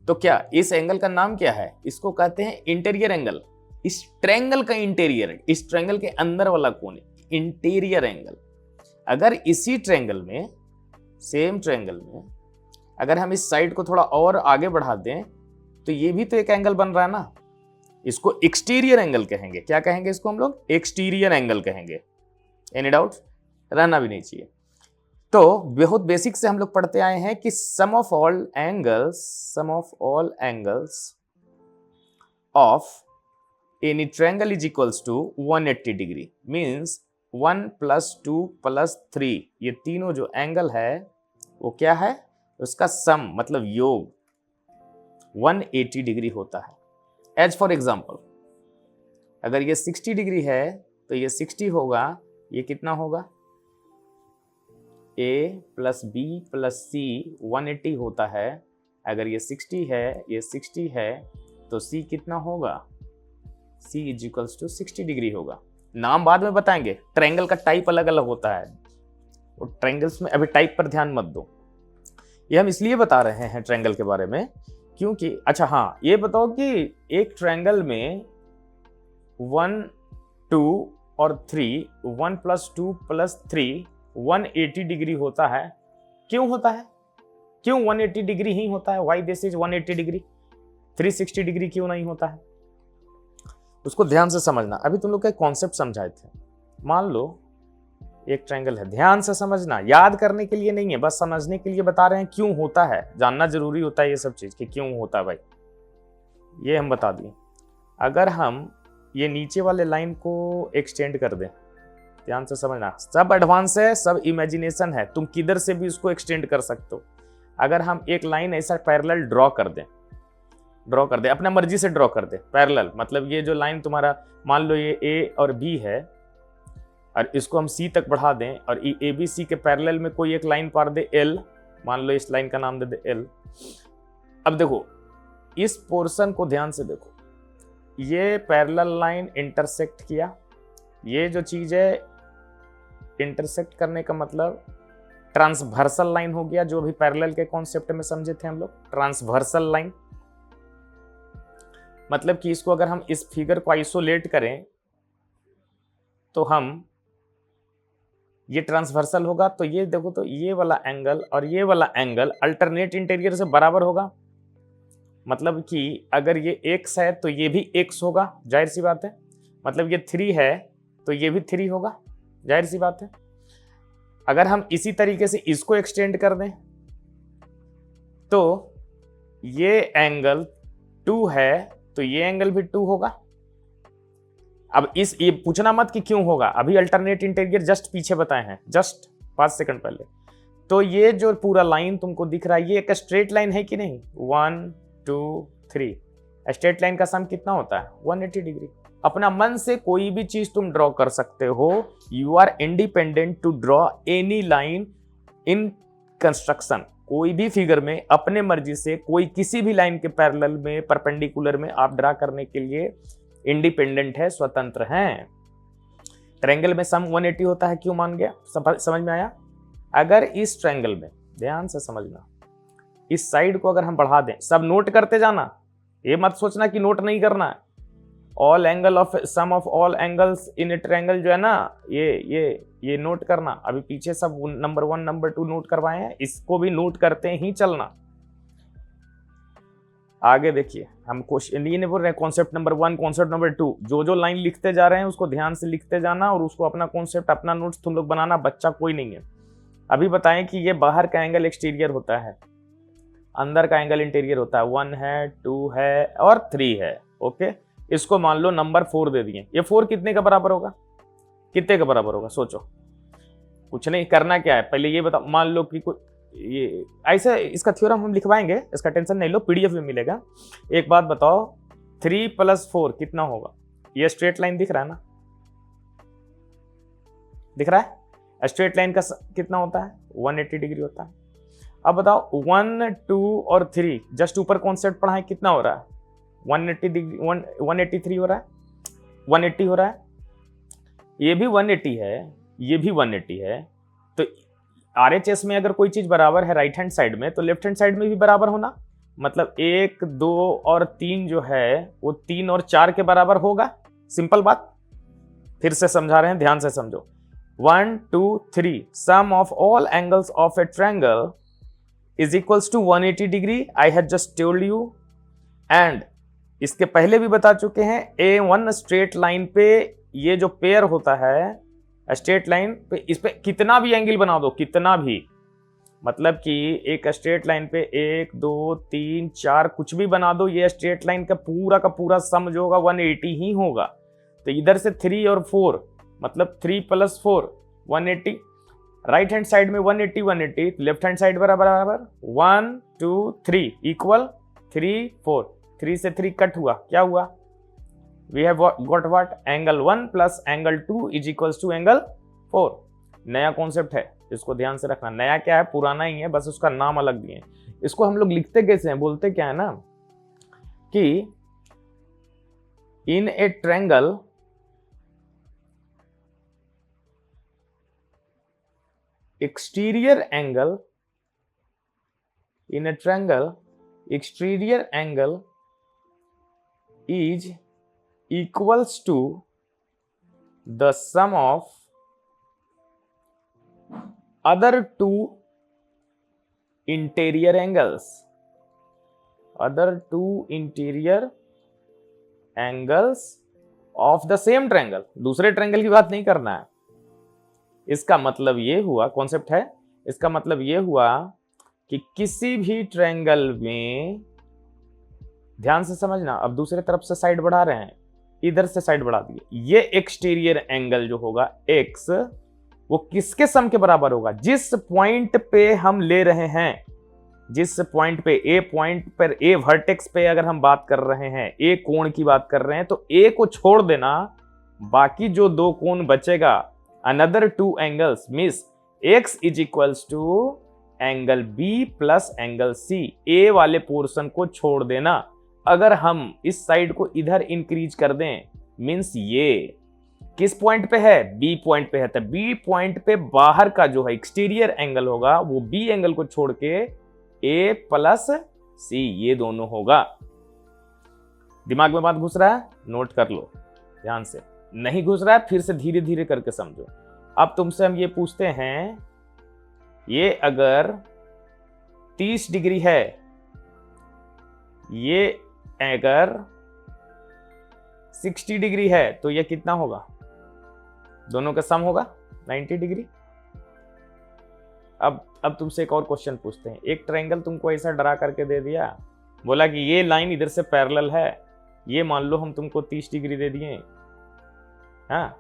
तो क्या इस एंगल का नाम क्या है? इसको कहते हैं इंटीरियर एंगल। इस ट्रायंगल का इंटीरियर, इस ट्रायंगल के अंदर वाला कोण, इंटीरियर एंगल। अगर इसी ट्रायंगल में, सेम ट्रायंगल में अगर हम इस साइड को थोड़ा और आगे बढ़ा दें तो ये भी तो एक एंगल बन रहा है ना। इसको एक्सटीरियर एंगल कहेंगे। क्या कहेंगे इसको हम लोग? एक्सटीरियर एंगल कहेंगे। Any doubt? रहना भी नहीं चाहिए। तो बहुत बेसिक से हम लोग पढ़ते आए हैं कि sum of all angles of any triangle is equals to 180 degree. Means 1 + 2 + 3, ये तीनों जो एंगल है वो क्या है? उसका सम मतलब योग 180 डिग्री होता है। एज फॉर एग्जाम्पल, अगर ये 60 डिग्री है तो ये 60 होगा, ये कितना होगा? A + B + C 180 होता है। अगर ये 60 है, ये 60 है, तो C कितना होगा? C = 60 डिग्री होगा। नाम बाद में बताएंगे, ट्रायंगल का टाइप अलग अलग होता है, और ट्रायंगल्स में अभी टाइप पर ध्यान मत दो। ये हम इसलिए बता रहे हैं ट्रायंगल के बारे में क्योंकि, अच्छा हाँ, ये बताओ कि एक ट्रायंगल में 1 2 और 3, 1 + 2 + 3 180 डिग्री होता है। क्यों होता है? क्यों 180 डिग्री ही होता है? Why this is 180 degree? 360 degree क्यों नहीं होता है? उसको ध्यान से समझना। अभी तुम लोग का कॉन्सेप्ट समझाए थे। मान लो एक ट्रायंगल है, ध्यान से समझना, याद करने के लिए नहीं है, बस समझने के लिए बता रहे हैं क्यों होता है। जानना जरूरी होता है ये सब चीज कि क्यों होता है भाई, ये हम बता दिए। अगर हम ये नीचे वाले लाइन को एक्सटेंड कर दें, ध्यान से समझना, सब एडवांस है, सब इमेजिनेशन है, तुम किधर से भी उसको एक्सटेंड कर सकते हो। अगर हम एक लाइन ऐसा पैरेलल ड्रॉ कर दें, अपना मर्जी से ड्रॉ कर दें पैरेलल, मतलब ये जो लाइन तुम्हारा, मान लो ये A और B है और इसको हम C तक बढ़ा दें और ABC के पैरेलल में कोई एक लाइन पार दे L, मान लो इस लाइन का नाम दे दे L। अब देखो इस पोर्शन को ध्यान से देखो, ये पैरेलल लाइन इंटरसेक्ट किया, ये जो चीज है इंटरसेक्ट करने का मतलब ट्रांसवर्सल लाइन हो गया, जो भी पैरेलल के कॉन्सेप्ट में समझे थे हम लोग। ट्रांसवर्सल लाइन मतलब कि इसको अगर हम इस फिगर को आइसोलेट करें तो हम ये ट्रांसवर्सल होगा, तो ये देखो तो ये वाला एंगल और ये वाला एंगल अल्टरनेट इंटीरियर से बराबर होगा। मतलब कि अगर ये x है तो ये भी x होगा, जाहिर सी बात है। मतलब ये 3 है तो ये भी 3 होगा, जाहिर सी बात है। अगर हम इसी तरीके से इसको एक्सटेंड कर दें तो ये एंगल 2 है तो ये एंगल भी 2 होगा। अब ये पूछना मत कि क्यों होगा, अभी अल्टरनेट इंटीरियर जस्ट पीछे बताए हैं, जस्ट 5 सेकंड पहले। तो ये जो पूरा लाइन तुमको दिख रहा है ये एक स्ट्रेट लाइन है कि नहीं? 1 2 3 स्ट्रेट लाइन का सम कितना होता है? 180 डिग्री। अपना मन से कोई भी चीज तुम ड्रॉ कर सकते हो। You are independent to draw any line in construction. कोई भी फिगर में अपने मर्जी से कोई किसी भी लाइन के पैरेलल में परपेंडिकुलर में आप ड्रा करने के लिए इंडिपेंडेंट है, स्वतंत्र हैं। ट्रायंगल में सम 180 होता है, क्यों मान गया? समझ में आया? अगर इस ट्रायंगल में ध्यान से समझना, इस साइड को अगर हम बढ़ा दें, सब नोट करते जाना, ये मत सोचना कि नोट नहीं करना है। All angle of sum of all angles in a triangle जो है ना, ये नोट करना। अभी पीछे सब नंबर 1 नंबर 2 नोट करवाए हैं, इसको भी नोट करते ही चलना। आगे देखिए, हम क्वेश्चन ये नहीं बोल रहे हैं कॉन्सेप्ट नंबर 1 कॉन्सेप्ट नंबर 2, जो लाइन लिखते जा रहे हैं उसको ध्यान से लिखते जाना और उसको अपना कॉन्सेप्ट अपना नोट्स तुम लोग बनाना, बच्चा कोई नहीं है। अभी बताएं कि ये बाहर का एंगल एक्सटीरियर होता है, अंदर का एंगल इंटीरियर होता है। 1 है, 2 है और 3 है। ओके, इसको मान लो नंबर 4 दे दिए। ये 4 कितने का बराबर होगा? कितने का बराबर होगा? सोचो, कुछ नहीं करना, क्या है पहले ये बताओ। मान लो कि ये ऐसे, इसका थ्योरम हम लिखवाएंगे, इसका टेंशन नहीं लो, पीडीएफ में मिलेगा। एक बात बताओ, 3 + 4 कितना होगा? ये स्ट्रेट लाइन दिख रहा है ना? दिख रहा है? स्ट्रेट लाइन का कितना होता है? 180 डिग्री होता है। अब बताओ 1 2 और 3 जस्ट ऊपर कॉन्सेप्ट पढ़ा है, कितना हो रहा है? 180 डिग्री, 183 हो रहा है, 180 हो रहा है। ये भी 180 है, ये भी 180 है। तो RHS में अगर कोई चीज बराबर है राइट हैंड साइड में, तो लेफ्ट हैंड साइड में भी बराबर होना। मतलब 1 2 और 3 जो है वो 3 और 4 के बराबर होगा। सिंपल बात, फिर से समझा रहे हैं, ध्यान से समझो। 1 2 3 sum of all angles of a triangle is equals to 180 degree. I have just told you. And इसके पहले भी बता चुके हैं, A1 स्ट्रेट लाइन पे ये जो पेयर होता है स्ट्रेट लाइन पे, इस पे कितना भी एंगल बना दो, कितना भी, मतलब कि एक स्ट्रेट लाइन पे 1 2 3 4 कुछ भी बना दो, ये स्ट्रेट लाइन का पूरा सम जो होगा 180 ही होगा। तो इधर से 3 और 4 मतलब 3 + 4 180। राइट हैंड साइड में 180 180, लेफ्ट हैंड साइड बराबर 1 2 3 इक्वल 3 4। 3 से 3 कट हुआ, क्या हुआ? We have got what? Angle 1 + angle 2 is equals to angle 4। नया कॉन्सेप्ट है, इसको ध्यान से रखना। नया क्या है? पुराना ही है, बस उसका नाम अलग दिए। इसको हम लोग लिखते कैसे हैं, बोलते क्या है ना कि in a triangle exterior angle, in a triangle exterior angle is equals to the sum of other two interior angles, other two interior angles of the same triangle। दूसरे ट्रायंगल की बात नहीं करना है। इसका मतलब ये हुआ, कॉन्सेप्ट है, इसका मतलब ये हुआ कि किसी भी ट्रायंगल में, ध्यान से समझना, अब दूसरे तरफ से साइड बढ़ा रहे हैं, इधर से साइड बढ़ा दिए, ये एक्सटीरियर एंगल जो होगा x, वो किसके सम के बराबर होगा? जिस पॉइंट पे हम ले रहे हैं, जिस पॉइंट पे, ए पॉइंट पर, ए वर्टेक्स पे अगर हम बात कर रहे हैं, ए कोण की बात कर रहे हैं, तो ए को छोड़ देना, बाकी जो 2 कोण बचेगा, another 2 angles means x is equals to angle B plus angle C। A वाले पोर्शन को छोड़ देना। अगर हम इस साइड को इधर इंक्रीज कर दें मींस ये, किस पॉइंट पे है? बी पॉइंट पे है। तो बी पॉइंट पे बाहर का जो है एक्सटीरियर एंगल होगा वो बी एंगल को छोड़ के ए प्लस सी, ये दोनों होगा। दिमाग में बात घुस रहा है? नोट कर लो ध्यान से। नहीं घुस रहा है फिर से धीरे धीरे करके समझो। अब तुमसे हम ये पूछते हैं, ये अगर 30 डिग्री है, ये अगर 60 डिग्री है, तो ये कितना होगा? दोनों का सम होगा 90 डिग्री। अब तुमसे एक और क्वेश्चन पूछते हैं। एक ट्रायंगल तुमको ऐसा डरा करके दे दिया, बोला कि ये लाइन इधर से पैरेलल है, ये मान लो हम तुमको 30 डिग्री दे दिए, हाँ,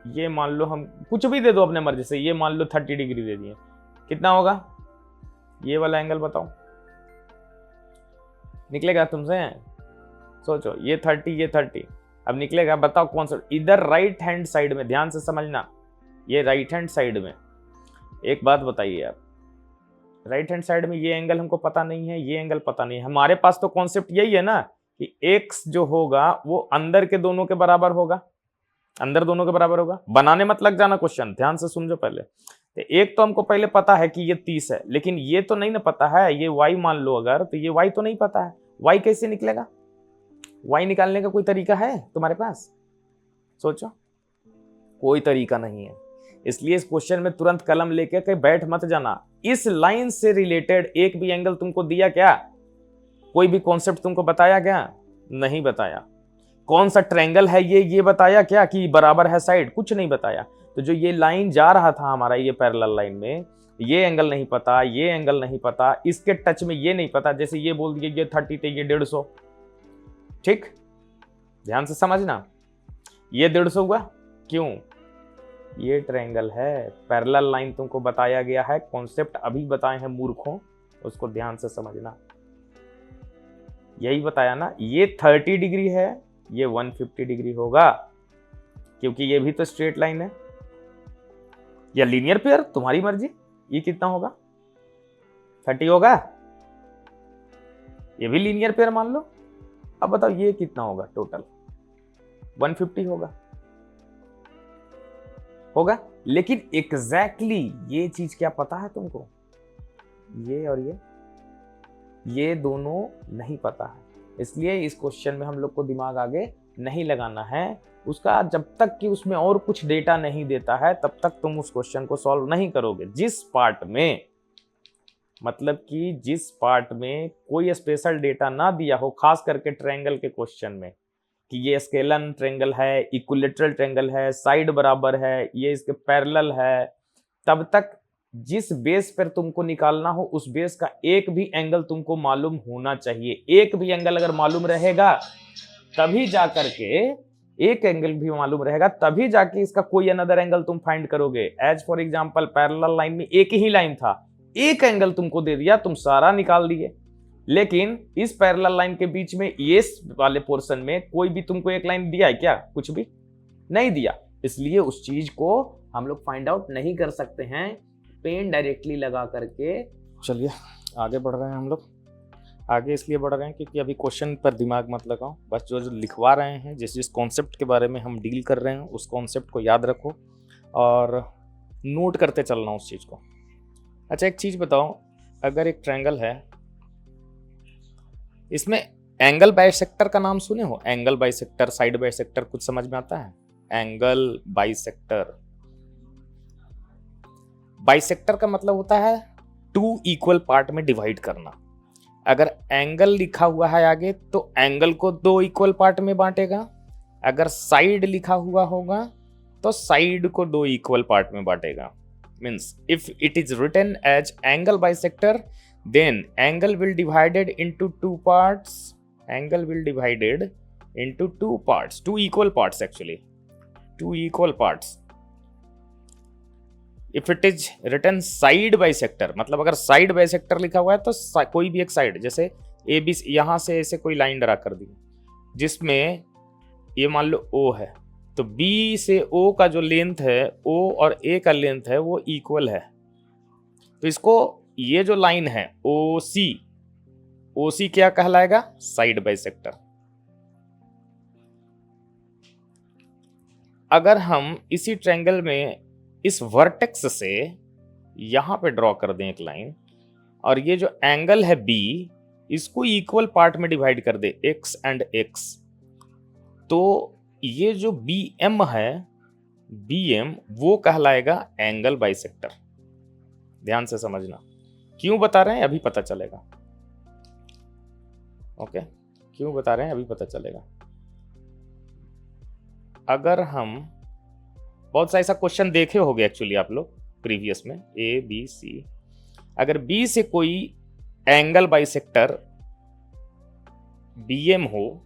ये मान लो हम कुछ भी दे दो अपने मर्जी से, ये मान लो 30 डिग्री दे दिए, कितना होगा? ये वाला एंगल बताओ, निकलेगा तुमसे? सोचो, ये 30 ये 30, अब निकलेगा, बताओ कौन सा? इधर राइट हैंड साइड में, ध्यान से समझना, ये राइट हैंड साइड में। एक बात बताइए आप, राइट हैंड साइड में ये एंगल हमको पता नहीं है, ये एंगल पता नहीं है, हमारे पास तो कॉन्सेप्ट यही है ना कि x जो होगा वो अंदर के दोनों के बराबर होगा, अंदर दोनों के बराबर होगा। बनाने मत लग जाना क्वेश्चन, ध्यान से समझो पहले। तो एक तो हमको पहले पता है कि ये 30 है, लेकिन ये तो नहीं ना पता है, ये y मान लो अगर, तो ये y तो नहीं पता है, y कैसे निकलेगा? y निकालने का कोई तरीका है तुम्हारे पास? सोचो, कोई तरीका नहीं है। इसलिए इस क्वेश्चन में तुरंत कलम लेके कहीं बैठ मत जाना। इस लाइन से रिलेटेड एक भी एंगल तुमको दिया क्या? कोई भी कॉन्सेप्ट तुमको बताया क्या? नहीं बताया। कौन सा ट्रायंगल है ये बताया क्या कि बराबर है साइड? कुछ नहीं बताया। तो जो ये लाइन जा रहा था हमारा ये पैरेलल लाइन में, ये एंगल नहीं पता, ये एंगल नहीं पता, इसके टच में ये नहीं पता, जैसे ये बोल दिए ये 30 थे, ये 150, ठीक? ध्यान से समझना, ये 150 हुआ, क्यों? ये ट्रायंगल है, पैरेलल लाइन तुमको बताया गया है, कॉन्सेप्ट अभी बताए हैं मूर्खों, उसको ध्यान से समझना। यही बताया ना, ये 30 डिग्री है, ये 150 डिग्री होगा, क्योंकि ये भी तो स्ट्रेट लाइन है, या लीनियर पेयर, तुम्हारी मर्जी। ये कितना होगा? 30 होगा, ये भी लीनियर पेयर मान लो। अब बताओ ये कितना होगा? टोटल 150 होगा। लेकिन एग्जैक्टली ये चीज क्या पता है तुमको? ये और ये दोनों नहीं पता है। इसलिए इस क्वेश्चन में हम लोग को दिमाग आगे नहीं लगाना है उसका, जब तक कि उसमें और कुछ डेटा नहीं देता है तब तक तुम उस क्वेश्चन को सॉल्व नहीं करोगे। जिस पार्ट में, मतलब कि जिस पार्ट में कोई स्पेशल डेटा ना दिया हो, खास करके ट्रायंगल के क्वेश्चन में, कि ये स्केलन ट्रायंगल है, इक्विलैटरल ट्रायंगल है, साइड बराबर है, ये इसके पैरेलल है, तब तक जिस बेस पर तुमको निकालना हो उस बेस का एक भी एंगल तुमको मालूम होना चाहिए। एक भी एंगल अगर मालूम रहेगा तभी जाकर के, एक एंगल भी मालूम रहेगा तभी जाके इसका कोई अनदर एंगल तुम फाइंड करोगे। As for example, parallel line में एक ही लाइन था, एक एंगल तुमको दे दिया, तुम सारा निकाल दिए। लेकिन इस पैरेलल लाइन के बीच में ये वाले पोर्शन में कोई भी तुमको एक लाइन दिया है क्या? कुछ भी नहीं दिया। इसलिए उस चीज को हम लोग फाइंड आउट नहीं कर सकते हैं पेन डायरेक्टली लगा करके। चलिए आगे बढ़ रहे हैं हम लोग। आगे इसलिए बढ़ रहे हैं क्योंकि अभी क्वेश्चन पर दिमाग मत लगाओ, बस जो लिखवा रहे हैं, जिस कॉन्सेप्ट के बारे में हम डील कर रहे हैं उस कॉन्सेप्ट को याद रखो और नोट करते चलना उस चीज़ को। अच्छा, एक चीज़ बताओ, अगर एक ट्रायंगल है, इसमें एंगल बाइसेक्टर का नाम सुने हो? एंगल बाइसेक्टर, साइड बाइसेक्टर, कुछ समझ में आता है? एंगल बाइसेक्टर, बाइसेक्टर का मतलब होता है टू इक्वल पार्ट में डिवाइड करना। अगर एंगल लिखा हुआ है आगे तो एंगल को दो इक्वल पार्ट में बांटेगा, अगर साइड लिखा हुआ होगा तो साइड को दो इक्वल पार्ट में बांटेगा। Means if it is written as angle bisector, then angle will divided into two parts, angle will divided into two parts, two equal parts actually, two equal parts. If it is written side bisector, मतलब अगर side bisector लिखा हुआ है तो कोई भी एक side, जैसे ए बी, यहां से ऐसे कोई लाइन ड्रा कर दी जिसमें ये मान लो O है, तो B से O का जो लेंथ है, O और A का लेंथ है वो इक्वल है, तो इसको, ये जो लाइन है OC क्या कहलाएगा? Side bisector. अगर हम इसी ट्रायंगल में इस वर्टेक्स से यहां पे ड्रॉ कर दें एक लाइन, और ये जो एंगल है बी, इसको इक्वल पार्ट में डिवाइड कर दे एक्स एंड एक्स, तो ये जो बी एम है, बी एम वो कहलाएगा एंगल बाइसेक्टर। ध्यान से समझना, क्यों बता रहे हैं अभी पता चलेगा। ओके, क्यों बता रहे हैं अभी पता चलेगा। अगर हम बहुत सा ऐसा क्वेश्चन देखे होंगे एक्चुअली आप लोग प्रीवियस में, ए बी सी, अगर बी से कोई एंगल बाइसेक्टर बी एम हो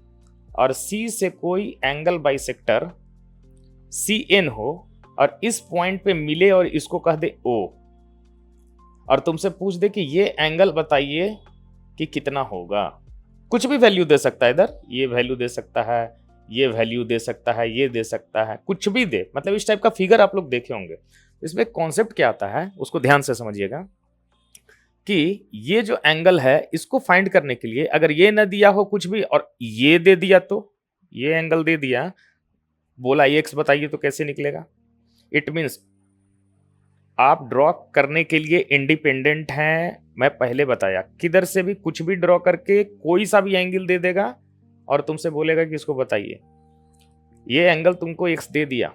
और सी से कोई एंगल बाइसेक्टर सी एन हो, और इस पॉइंट पे मिले और इसको कह दे ओ, और तुमसे पूछ दे कि ये एंगल बताइए कि कितना होगा, कुछ भी वैल्यू दे सकता है, इधर ये वैल्यू दे सकता है, ये वैल्यू दे सकता है, ये दे सकता है, कुछ भी दे, मतलब इस टाइप का फिगर आप लोग देखे होंगे। इसमें कॉन्सेप्ट क्या आता है उसको ध्यान से समझिएगा कि ये जो एंगल है इसको फाइंड करने के लिए अगर ये ना दिया हो कुछ भी और ये दे दिया, तो ये एंगल दे दिया, बोला एक्स बताइए तो कैसे निकलेगा। इट मीन्स आप ड्रॉ करने के लिए इंडिपेंडेंट हैं। मैं पहले बताया किधर से भी कुछ भी ड्रॉ करके कोई सा भी एंगल दे देगा और तुमसे बोलेगा कि इसको बताइए। ये एंगल तुमको एक्स दे दिया,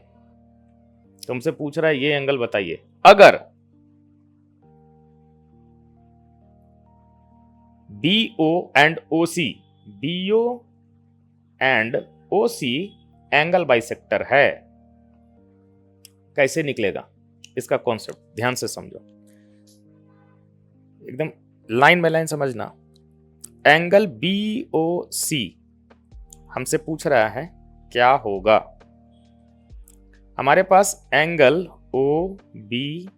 तुमसे पूछ रहा है ये एंगल बताइए। अगर BO and OC, BO and OC angle bisector है, कैसे निकलेगा इसका कॉन्सेप्ट ध्यान से समझो, एकदम लाइन बाय लाइन समझना। एंगल BOC हमसे पूछ रहा है क्या होगा। हमारे पास एंगल OBC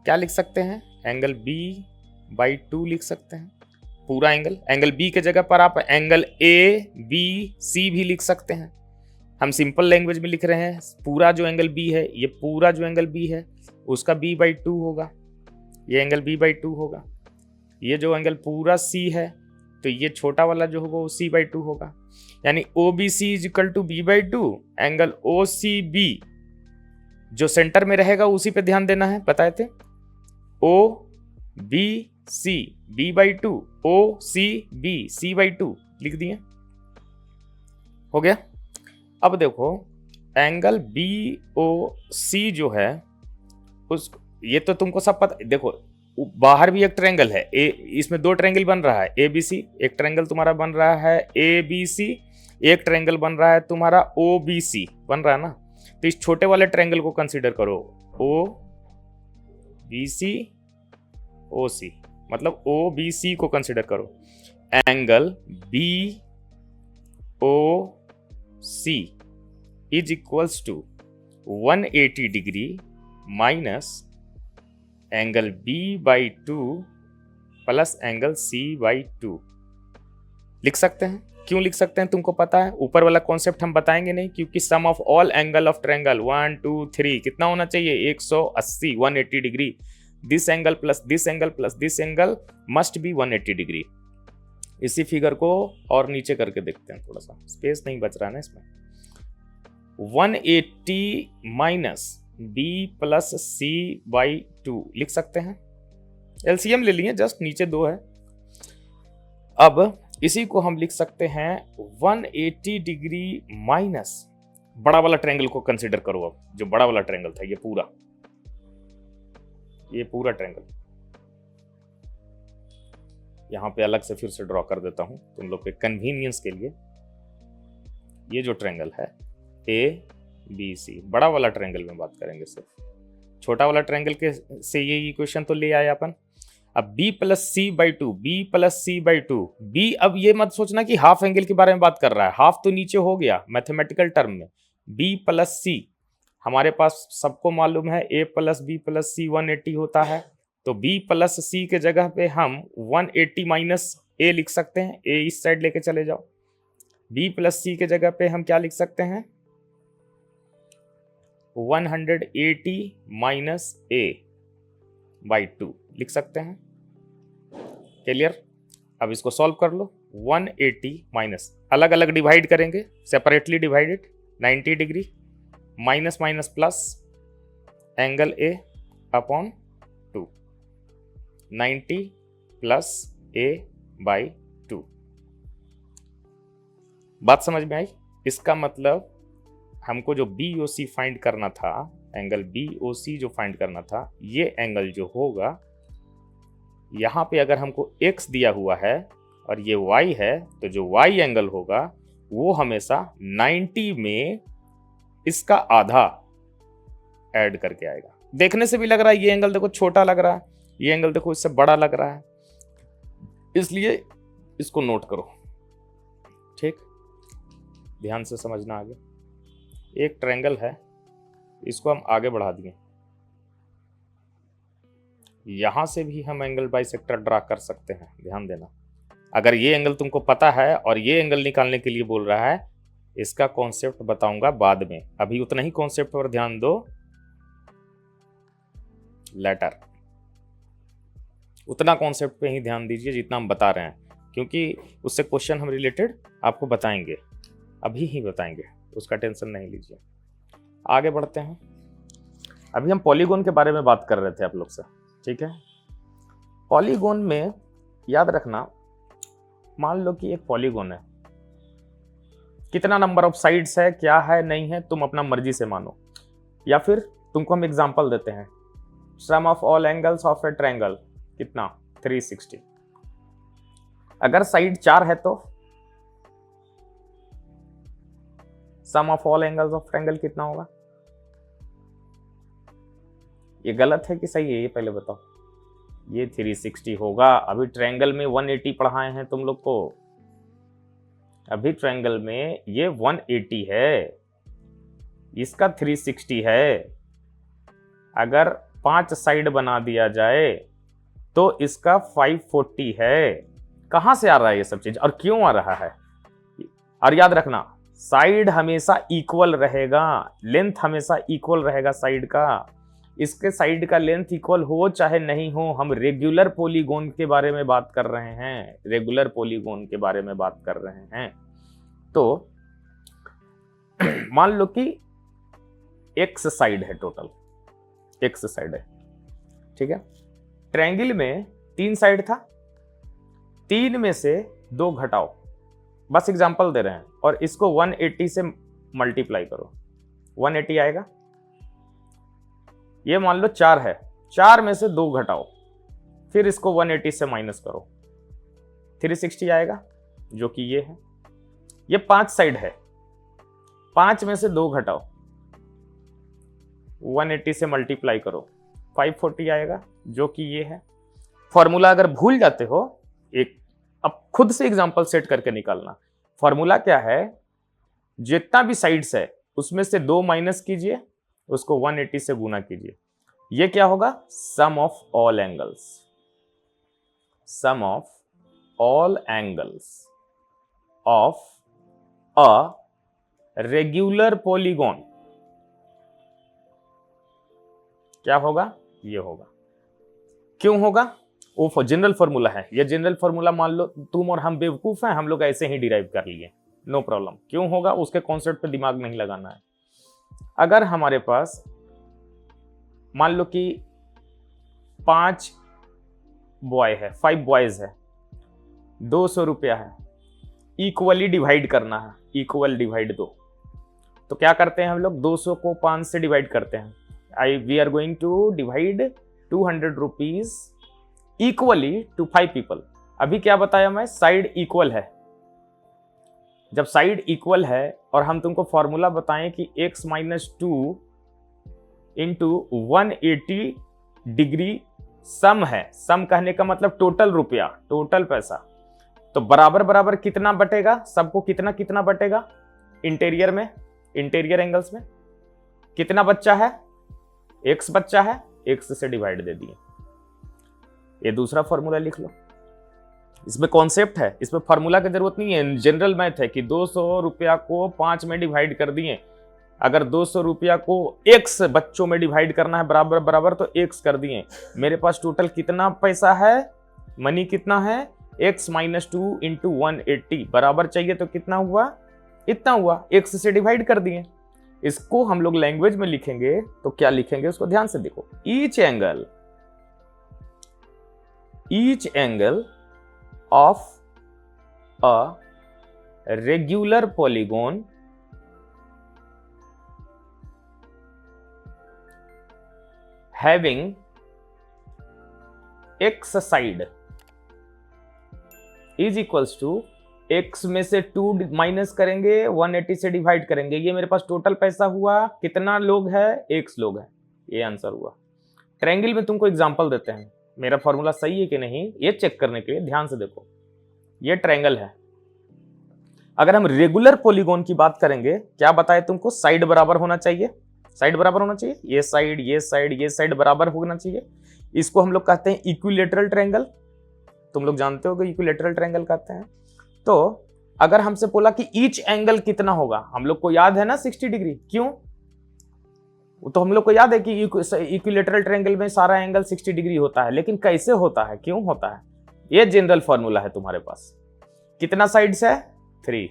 क्या लिख सकते हैं, एंगल B/2 लिख सकते हैं, पूरा एंगल। एंगल B के जगह पर आप एंगल ABC भी लिख सकते हैं। हम सिंपल लैंग्वेज में लिख रहे हैं, पूरा जो एंगल B है, ये पूरा जो एंगल B है उसका B/2 होगा, ये एंगल B/2 होगा। ये जो एंगल पूरा C है तो ये छोटा वाला जो होगा वो C/2 होगा। यानी OBC is equal to B/2, angle OCB जो सेंटर में रहेगा उसी पे ध्यान देना है, बताए थे। OBC B/2, OCB C/2 लिख दिए, हो गया। अब देखो एंगल BOC जो है उस, ये तो तुमको सब पता, देखो बाहर भी एक ट्रायंगल है, इसमें दो ट्रायंगल बन रहा है ABC, एक ट्रायंगल तुम्हारा बन रहा है ABC, एक ट्रायंगल बन रहा है तुम्हारा OBC बन रहा है ना। तो इस छोटे वाले ट्रायंगल को कंसीडर करो, OBC OC, मतलब OBC को कंसीडर करो। Angle BOC is equals to 180 degree minus angle B/2 plus angle C/2 लिख सकते हैं। क्यों लिख सकते हैं तुमको पता है, ऊपर वाला कॉन्सेप्ट हम बताएंगे नहीं, क्योंकि sum of all angle of triangle 1 2 3 कितना होना चाहिए, 180, 180 degree. This angle plus this angle plus this angle must be 180 degree. इसी फिगर को और नीचे करके देखते हैं, थोड़ा सा स्पेस नहीं बच रहा ना इसमें। 180 माइनस B प्लस C/2 लिख सकते हैं, LCM ले लिए, जस्ट नीचे 2 है। अब इसी को हम लिख सकते हैं 180 डिग्री माइनस बड़ा वाला ट्रायंगल को कंसीडर करो। अब जो बड़ा वाला ट्रायंगल था ये पूरा ट्रायंगल यहां पे अलग से फिर से ड्रॉ कर देता हूं तुम लोग के कन्वीनियंस के लिए। ये जो ट्रायंगल है ABC, बड़ा वाला ट्रायंगल में बात करेंगे, सिर्फ छोटा वाला ट्रायंगल के से ये इक्वेशन तो ले आए अपन। अब B plus C/2, B plus C/2, B, अब ये मत सोचना कि हाफ एंगल के बारे में बात कर रहा है, हाफ तो नीचे हो गया मैथमेटिकल टर्म में। B प्लस C हमारे पास सबको मालूम है A plus B plus C 180 होता है, तो B प्लस C के जगह पे हम 180 माइनस A लिख सकते हैं, A इस साइड लेके चले जाओ। B प्लस C के जगह पे हम क्या लिख सकते हैं, 180 माइनस A/2 लिख सकते हैं। क्लियर। अब इसको सॉल्व कर लो, 180 माइनस, अलग अलग डिवाइड करेंगे, separately divided, 90 degree minus minus plus angle A upon 2, 90 plus A by 2। बात समझ में आई? इसका मतलब हमको जो BOC फाइंड करना था, एंगल BOC जो फाइंड करना था, ये एंगल जो होगा यहां पे अगर हमको x दिया हुआ है और ये y है, तो जो y एंगल होगा वो हमेशा 90 में इसका आधा ऐड करके आएगा। देखने से भी लग रहा है ये एंगल देखो छोटा लग रहा है, ये एंगल देखो इससे बड़ा लग रहा है, इसलिए इसको नोट करो। ठीक, ध्यान से समझना। आगे एक ट्रायंगल है, इसको हम आगे बढ़ा दिए, यहां से भी हम एंगल बाइसेक्टर ड्रा कर सकते हैं। ध्यान देना, अगर ये एंगल तुमको पता है और ये एंगल निकालने के लिए बोल रहा है, इसका कॉन्सेप्ट बताऊंगा बाद में, अभी उतना ही कॉन्सेप्ट पर ध्यान दो लेटर, उतना कॉन्सेप्ट पे ही ध्यान दीजिए जितना हम बता रहे हैं, क्योंकि उससे क्वेश्चन हम रिलेटेड आपको बताएंगे, अभी ही बताएंगे, उसका टेंशन नहीं लीजिए। आगे बढ़ते हैं। अभी हम पॉलीगॉन के बारे में बात कर रहे थे आप लोग से, ठीक है। पॉलीगॉन में याद रखना, मान लो कि एक पॉलीगॉन है, कितना नंबर ऑफ साइड्स है, क्या है नहीं है, तुम अपना मर्जी से मानो, या फिर तुमको हम एग्जांपल देते हैं, sum of all angles of a triangle कितना 360। अगर साइड 4 है तो sum of all angles of triangle कितना होगा? ये गलत है कि सही है, ये पहले बताओ। ये 360 होगा। अभी ट्रायंगल में 180 पढ़ाए हैं तुम लोग को, अभी ट्रायंगल में ये 180 है, इसका 360 है। अगर 5 साइड बना दिया जाए तो इसका 540 है। कहां से आ रहा है ये सब चीज और क्यों आ रहा है? और याद रखना, साइड हमेशा इक्वल रहेगा, लेंथ हमेशा इक्वल रहेगा साइड का। इसके साइड का लेंथ इक्वल हो चाहे नहीं हो, हम रेगुलर पॉलीगॉन के बारे में बात कर रहे हैं, रेगुलर पॉलीगॉन के बारे में बात कर रहे हैं। तो मान लो कि एक्स साइड है, टोटल एक्स साइड है, ठीक है। ट्रायंगल में 3 साइड था, 3 में से 2 घटाओ, बस एग्जांपल दे रहे हैं, और इसको 180 से मल्टीप्लाई करो, 180 आएगा। ये मान लो 4 है, 4 में से 2 घटाओ, फिर इसको 180 से माइनस करो, 360 आएगा, जो कि ये है। ये 5 साइड है, 5 में से 2 घटाओ, 180 से मल्टीप्लाई करो, 540 आएगा, जो कि ये है। फॉर्मूला अगर भूल जाते हो, एक अब खुद से एग्जांपल सेट करके निकालना। फॉर्मूला क्या है? जितना भी साइड्स है उसमें से 2 माइनस कीजिए, उसको 180 से गुना कीजिए, ये क्या होगा? Sum of all angles, sum of all angles of a regular polygon. क्या होगा? ये होगा। क्यों होगा? वो जनरल फॉर्मूला है, ये जनरल फॉर्मूला मान लो तुम और हम बेवकूफ हैं, हम लोग ऐसे ही डिराइव कर लिए, नो प्रॉब्लम। क्यों होगा? उसके कॉन्सेप्ट पे दिमाग नहीं लगाना है। अगर हमारे पास मान लो कि 5 बॉय है, 5 बॉयज है, 200 रुपया है, इक्वली डिवाइड करना है, इक्वल डिवाइड 2। तो क्या करते हैं हम लोग? 200 को 5 से डिवाइड करते हैं। We are going to divide 200 rupees equally to 5 people. अभी क्या बताया मैं? साइड इक्वल है। जब साइड इक्वल है और हम तुमको फॉर्मूला बताएं कि x माइनस 2 इंटू 180 डिग्री सम है, सम कहने का मतलब टोटल रुपया, टोटल पैसा, तो बराबर बराबर कितना बटेगा? सबको कितना कितना बटेगा? इंटीरियर में, इंटीरियर एंगल्स में कितना बच्चा है? x बच्चा है, x से डिवाइड दे दिए। ये दूसरा फॉर्मूला लिख लो, इसमें कॉन्सेप्ट है, इसमें फॉर्मूला की जरूरत नहीं है, जनरल मैथ है कि 200 रुपया को 5 में डिवाइड कर दिए। अगर 200 रुपया को x बच्चों में डिवाइड करना है बराबर बराबर, तो x कर दिए। मेरे पास टोटल कितना पैसा है, मनी कितना है? x माइनस 2 इंटू 180 बराबर चाहिए तो कितना हुआ, इतना हुआ, x से डिवाइड कर दिए। इसको हम लोग लैंग्वेज में लिखेंगे तो क्या लिखेंगे उसको ध्यान से देखो। Each angle of a regular polygon having x side is equals to, x में से 2 माइनस करेंगे, 180 से डिवाइड करेंगे। ये मेरे पास टोटल पैसा हुआ, कितना लोग है, x लोग है, ये आंसर हुआ। ट्रायंगल में तुमको एग्जांपल देते हैं, मेरा फॉर्मूला सही है कि नहीं ये चेक करने के लिए ध्यान से देखो। ये ट्रायंगल है, अगर हम रेगुलर पॉलीगोन की बात करेंगे, क्या बताए तुमको, साइड बराबर होना चाहिए, साइड बराबर होना चाहिए, ये साइड ये साइड ये साइड बराबर होना चाहिए। इसको हम लोग कहते हैं इक्विलेटरल ट्रायंगल, तुम लोग जानते हो कि इक्विलेटरल ट्रायंगल कहते हैं। तो अगर हमसे बोला कि ईच एंगल कितना होगा, हम लोग को याद है ना 60 डिग्री, क्यों, तो हम लोग को याद है कि इक्विलेटरल ट्रायंगल में सारा एंगल 60 डिग्री होता है, लेकिन कैसे होता है, क्यों होता है, ये जनरल फॉर्मूला है तुम्हारे पास। कितना साइड्स है, 3,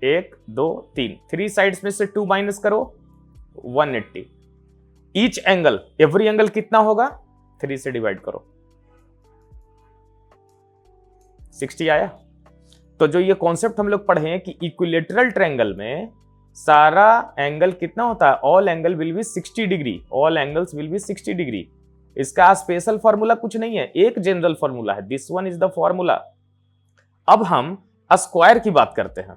1 2 3, 3 साइड्स में से 2 माइनस करो, 180। ईच एंगल, एवरी एंगल कितना होगा, 3 से डिवाइड करो, 60 आया। तो जो ये कॉन्सेप्ट हम लोग पढ़े हैं कि इक्विलेटरल ट्रायंगल में सारा एंगल कितना होता है, all angle will be 60 degree, all angles will be 60 degree. इसका स्पेशल फॉर्मूला कुछ नहीं है, एक जनरल फॉर्मूला है, this one is the formula. अब हम स्क्वायर की बात करते हैं।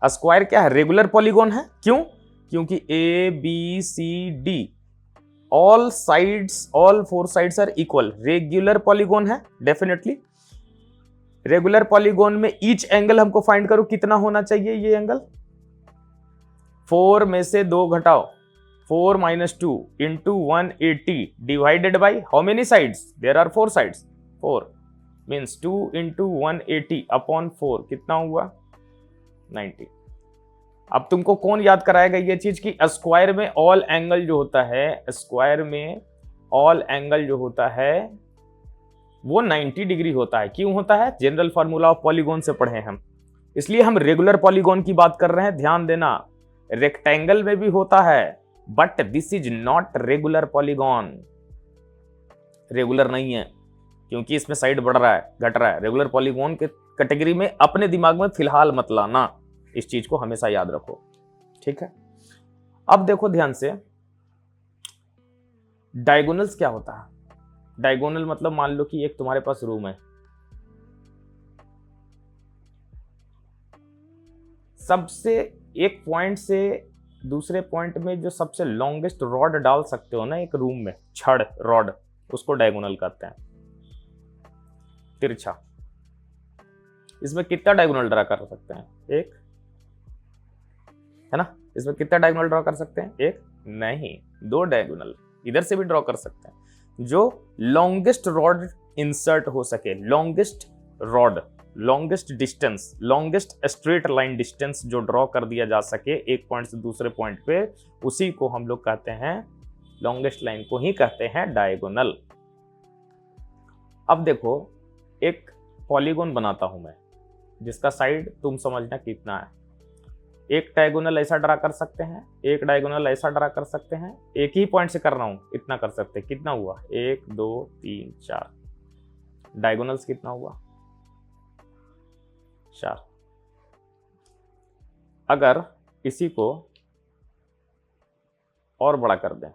स्क्वायर क्या है, रेगुलर पॉलीगोन है, क्यों, क्योंकि A B C D all sides, all 4 sides are equal, regular polygon है डेफिनेटली। रेगुलर पॉलीगोन में ईच एंगल हमको फाइंड करो कितना होना चाहिए, ये एंगल 4 में से 2 घटाओ, 4 minus 2 into 180 divided by how many sides, there are 4 sides, 4 means 2 into 180 upon 4 कितना हुआ, 90। अब तुमको कौन याद कराएगा ये चीज कि स्क्वायर में ऑल एंगल जो होता है, स्क्वायर में ऑल एंगल जो होता है वो 90 डिग्री होता है, क्यों होता है, जनरल फार्मूला ऑफ पॉलीगोन से पढ़े हम, इसलिए हम रेगुलर पॉलीगोन की बात कर रहे हैं। ध्यान देना, रेक्टेंगल में भी होता है, but this is not regular polygon, regular नहीं है क्योंकि इसमें साइड बढ़ रहा है घट रहा है। रेगुलर पॉलीगोन के कैटेगरी में अपने दिमाग में फिलहाल मत लाना, इस चीज को हमेशा याद रखो, ठीक है। अब देखो ध्यान से, डायगोनल्स क्या होता है, डायगोनल मतलब मान लो कि एक तुम्हारे पास रूम है, सबसे एक पॉइंट से दूसरे पॉइंट में जो सबसे लॉन्गेस्ट रॉड डाल सकते हो ना एक रूम में, छड़ रॉड, उसको डायगोनल कहते हैं, तिरछा। इसमें कितना डायगोनल ड्रा कर सकते हैं, एक है ना, इसमें कितना डायगोनल ड्रॉ कर सकते हैं, एक नहीं, 2 डायगोनल इधर से भी ड्रॉ कर सकते हैं। जो लॉन्गेस्ट रॉड इंसर्ट हो सके, longest rod, longest distance, longest straight line distance जो ड्रॉ कर दिया जा सके एक पॉइंट से दूसरे पॉइंट पे, उसी को हम लोग कहते हैं, लॉन्गेस्ट लाइन को ही कहते हैं डायगोनल। अब देखो, एक पॉलीगोन बनाता हूं मैं, जिसका साइड तुम समझना कितना है। एक डायगोनल ऐसा ड्रा कर सकते हैं, एक डायगोनल ऐसा ड्रा कर सकते हैं, एक ही पॉइंट से कर रहा हूं, इतना कर सकते हैं। कितना हुआ, 1 2 3 4, डायगोनल्स कितना हुआ, 4। अगर इसी को और बड़ा कर दें,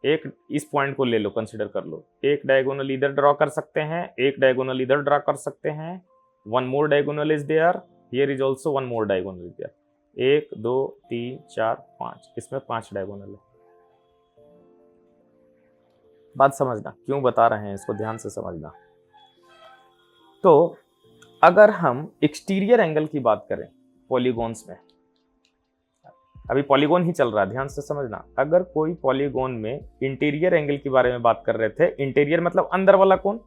एक इस पॉइंट को ले लो, कंसीडर कर लो, एक डायगोनल इधर ड्रॉ कर सकते हैं, एक डायगोनल इधर ड्रॉ कर सकते हैं, one more diagonal is there, here is also one more diagonal is there, 1 2 3 4 5, इसमें 5 डायगोनल है। बात समझना, क्यों बता रहे हैं इसको ध्यान से समझना। तो अगर हम एक्सटीरियर एंगल की बात करें पॉलीगॉन्स में, अभी पॉलीगॉन ही चल रहा है, ध्यान से समझना। अगर कोई पॉलीगॉन में इंटीरियर एंगल के बारे में बात कर रहे थे, इंटीरियर मतलब अंदर वाला कोण,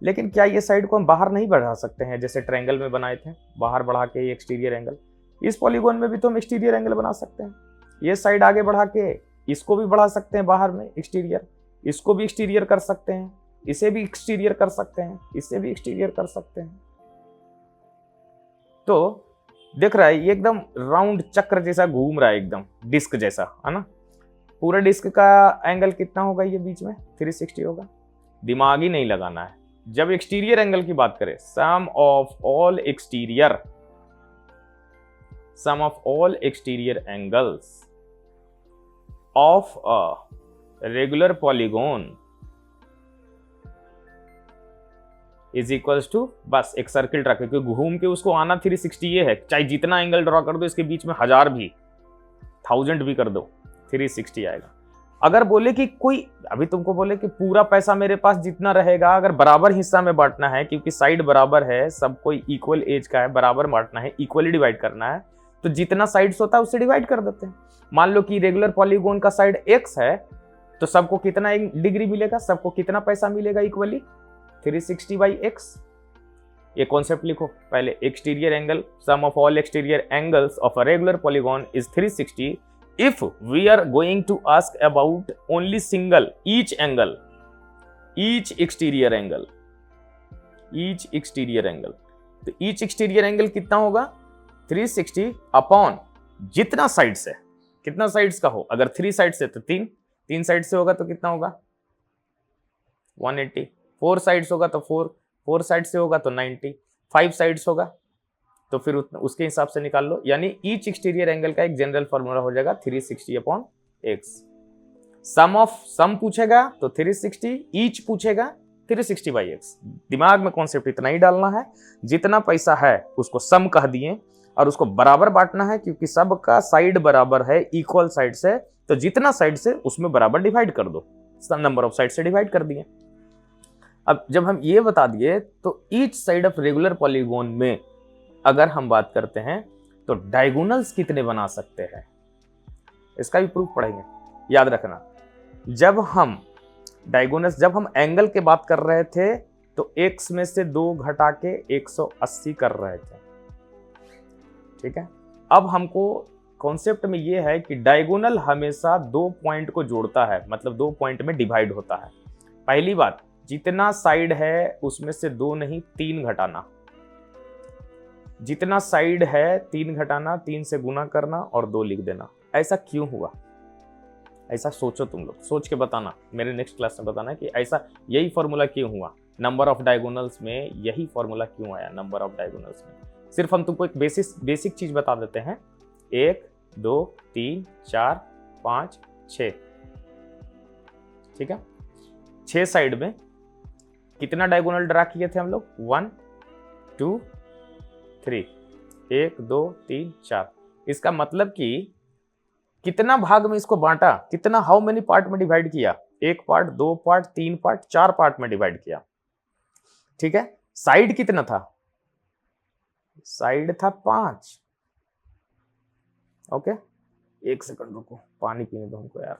लेकिन क्या ये साइड को हम बाहर नहीं बढ़ा सकते हैं, जैसे ट्रायंगल में बनाए थे बाहर बढ़ा के एक्सटीरियर एंगल, इस पॉलीगॉन में भी तो हम एक्सटीरियर एंगल बना सकते हैं। ये साइड आगे बढ़ा के इसको भी बढ़ा सकते हैं बाहर में एक्सटीरियर, इसको भी एक्सटीरियर कर सकते हैं, इसे भी एक्सटीरियर कर सकते हैं, इसे भी एक्सटीरियर कर सकते हैं। तो देख रहा है ये एकदम राउंड चक्र जैसा घूम रहा है, एकदम डिस्क जैसा, है ना। पूरे डिस्क का एंगल कितना होगा, ये बीच में 360 होगा। दिमाग ही नहीं लगाना है। जब एक्सटीरियर एंगल की बात करें, sum of all exterior angles of a regular polygon is equals to, बस एक सर्किल ड्रा करके घूम के उसको आना 360 ये है। चाहे जितना एंगल ड्रॉ कर दो इसके बीच में, 1000 भी 1000 भी कर दो, 360 आएगा। अगर बोले कि कोई अभी तुमको बोले कि पूरा पैसा मेरे पास जितना रहेगा, अगर बराबर हिस्सा में बांटना है, क्योंकि साइड बराबर है, सब कोई इक्वल एज का है, बराबर बांटना है, इक्वली डिवाइड करना है, तो जितना साइड्स होता है उससे डिवाइड कर देते हैं। मान लो कि रेगुलर पॉलीगोन का साइड x है, तो सबको कितना डिग्री मिलेगा, सबको कितना पैसा मिलेगा इक्वली, 360 बाई x। ये कॉन्सेप्ट लिखो पहले, exterior angle, sum of all exterior angles of a regular polygon is 360 if we are going to ask about only single each angle, each exterior angle. तो each exterior angle कितना होगा, 360 upon जितना sides है, कितना sides का हो, अगर 3 side से तो 3 साइड से होगा तो कितना होगा 180, 4 साइड्स होगा तो 4 साइड से होगा तो 90, 5 साइड्स होगा तो फिर उसके हिसाब से निकाल लो। यानी ईच एक्सटीरियर एंगल का एक जनरल फॉर्मूला हो जाएगा 360 अपॉन एक्स। सम पूछेगा तो 360, ईच पूछेगा 360 बाई एक्स। दिमाग में कॉन्सेप्ट इतना ही डालना है, जितना पैसा है उसको सम कह दिए और उसको बराबर बांटना है, क्योंकि सबका साइड बराबर है, इक्वल साइड से, तो जितना साइड से उसमें बराबर डिवाइड कर दो, नंबर ऑफ साइड से डिवाइड कर दिए। अब जब हम ये बता दिए तो each side of regular polygon में अगर हम बात करते हैं तो डायगोनल्स कितने बना सकते हैं, इसका भी प्रूफ पढ़ेंगे। याद रखना, जब हम डायगोनल्स, जब हम एंगल के बात कर रहे थे तो x में से 2 घटा के 180 कर रहे थे, ठीक है। अब हमको कॉन्सेप्ट में ये है कि डायगोनल हमेशा 2 पॉइंट को जोड़ता है, मतलब 2 पॉइंट में डिवाइड होता है। पहली बात, जितना साइड है उसमें से 2 नहीं 3 घटाना, जितना साइड है 3 घटाना, 3 से गुना करना और 2 लिख देना। ऐसा क्यों हुआ, ऐसा सोचो, तुम लोग सोच के बताना, मेरे नेक्स्ट क्लास में बताना कि ऐसा यही फॉर्मूला क्यों हुआ, नंबर ऑफ डायगोनल्स में यही फॉर्मूला क्यों आया, नंबर ऑफ डायगोनल्स में। सिर्फ हम तुमको एक बेसिक चीज बता देते हैं, 1 2 3 4 5 6, ठीक है। 6 साइड में कितना डायगोनल ड्रा किए थे हम लोग, 1 2 3, 1 2 3 4। इसका मतलब कि कितना भाग में इसको बांटा, कितना, हाउ मेनी पार्ट में डिवाइड किया, 1 पार्ट 2 पार्ट 3 पार्ट 4 पार्ट में डिवाइड किया, ठीक है। साइड कितना था, साइड था 5। ओके, 1 सेकंड रुको, पानी पीने दो हमको यार।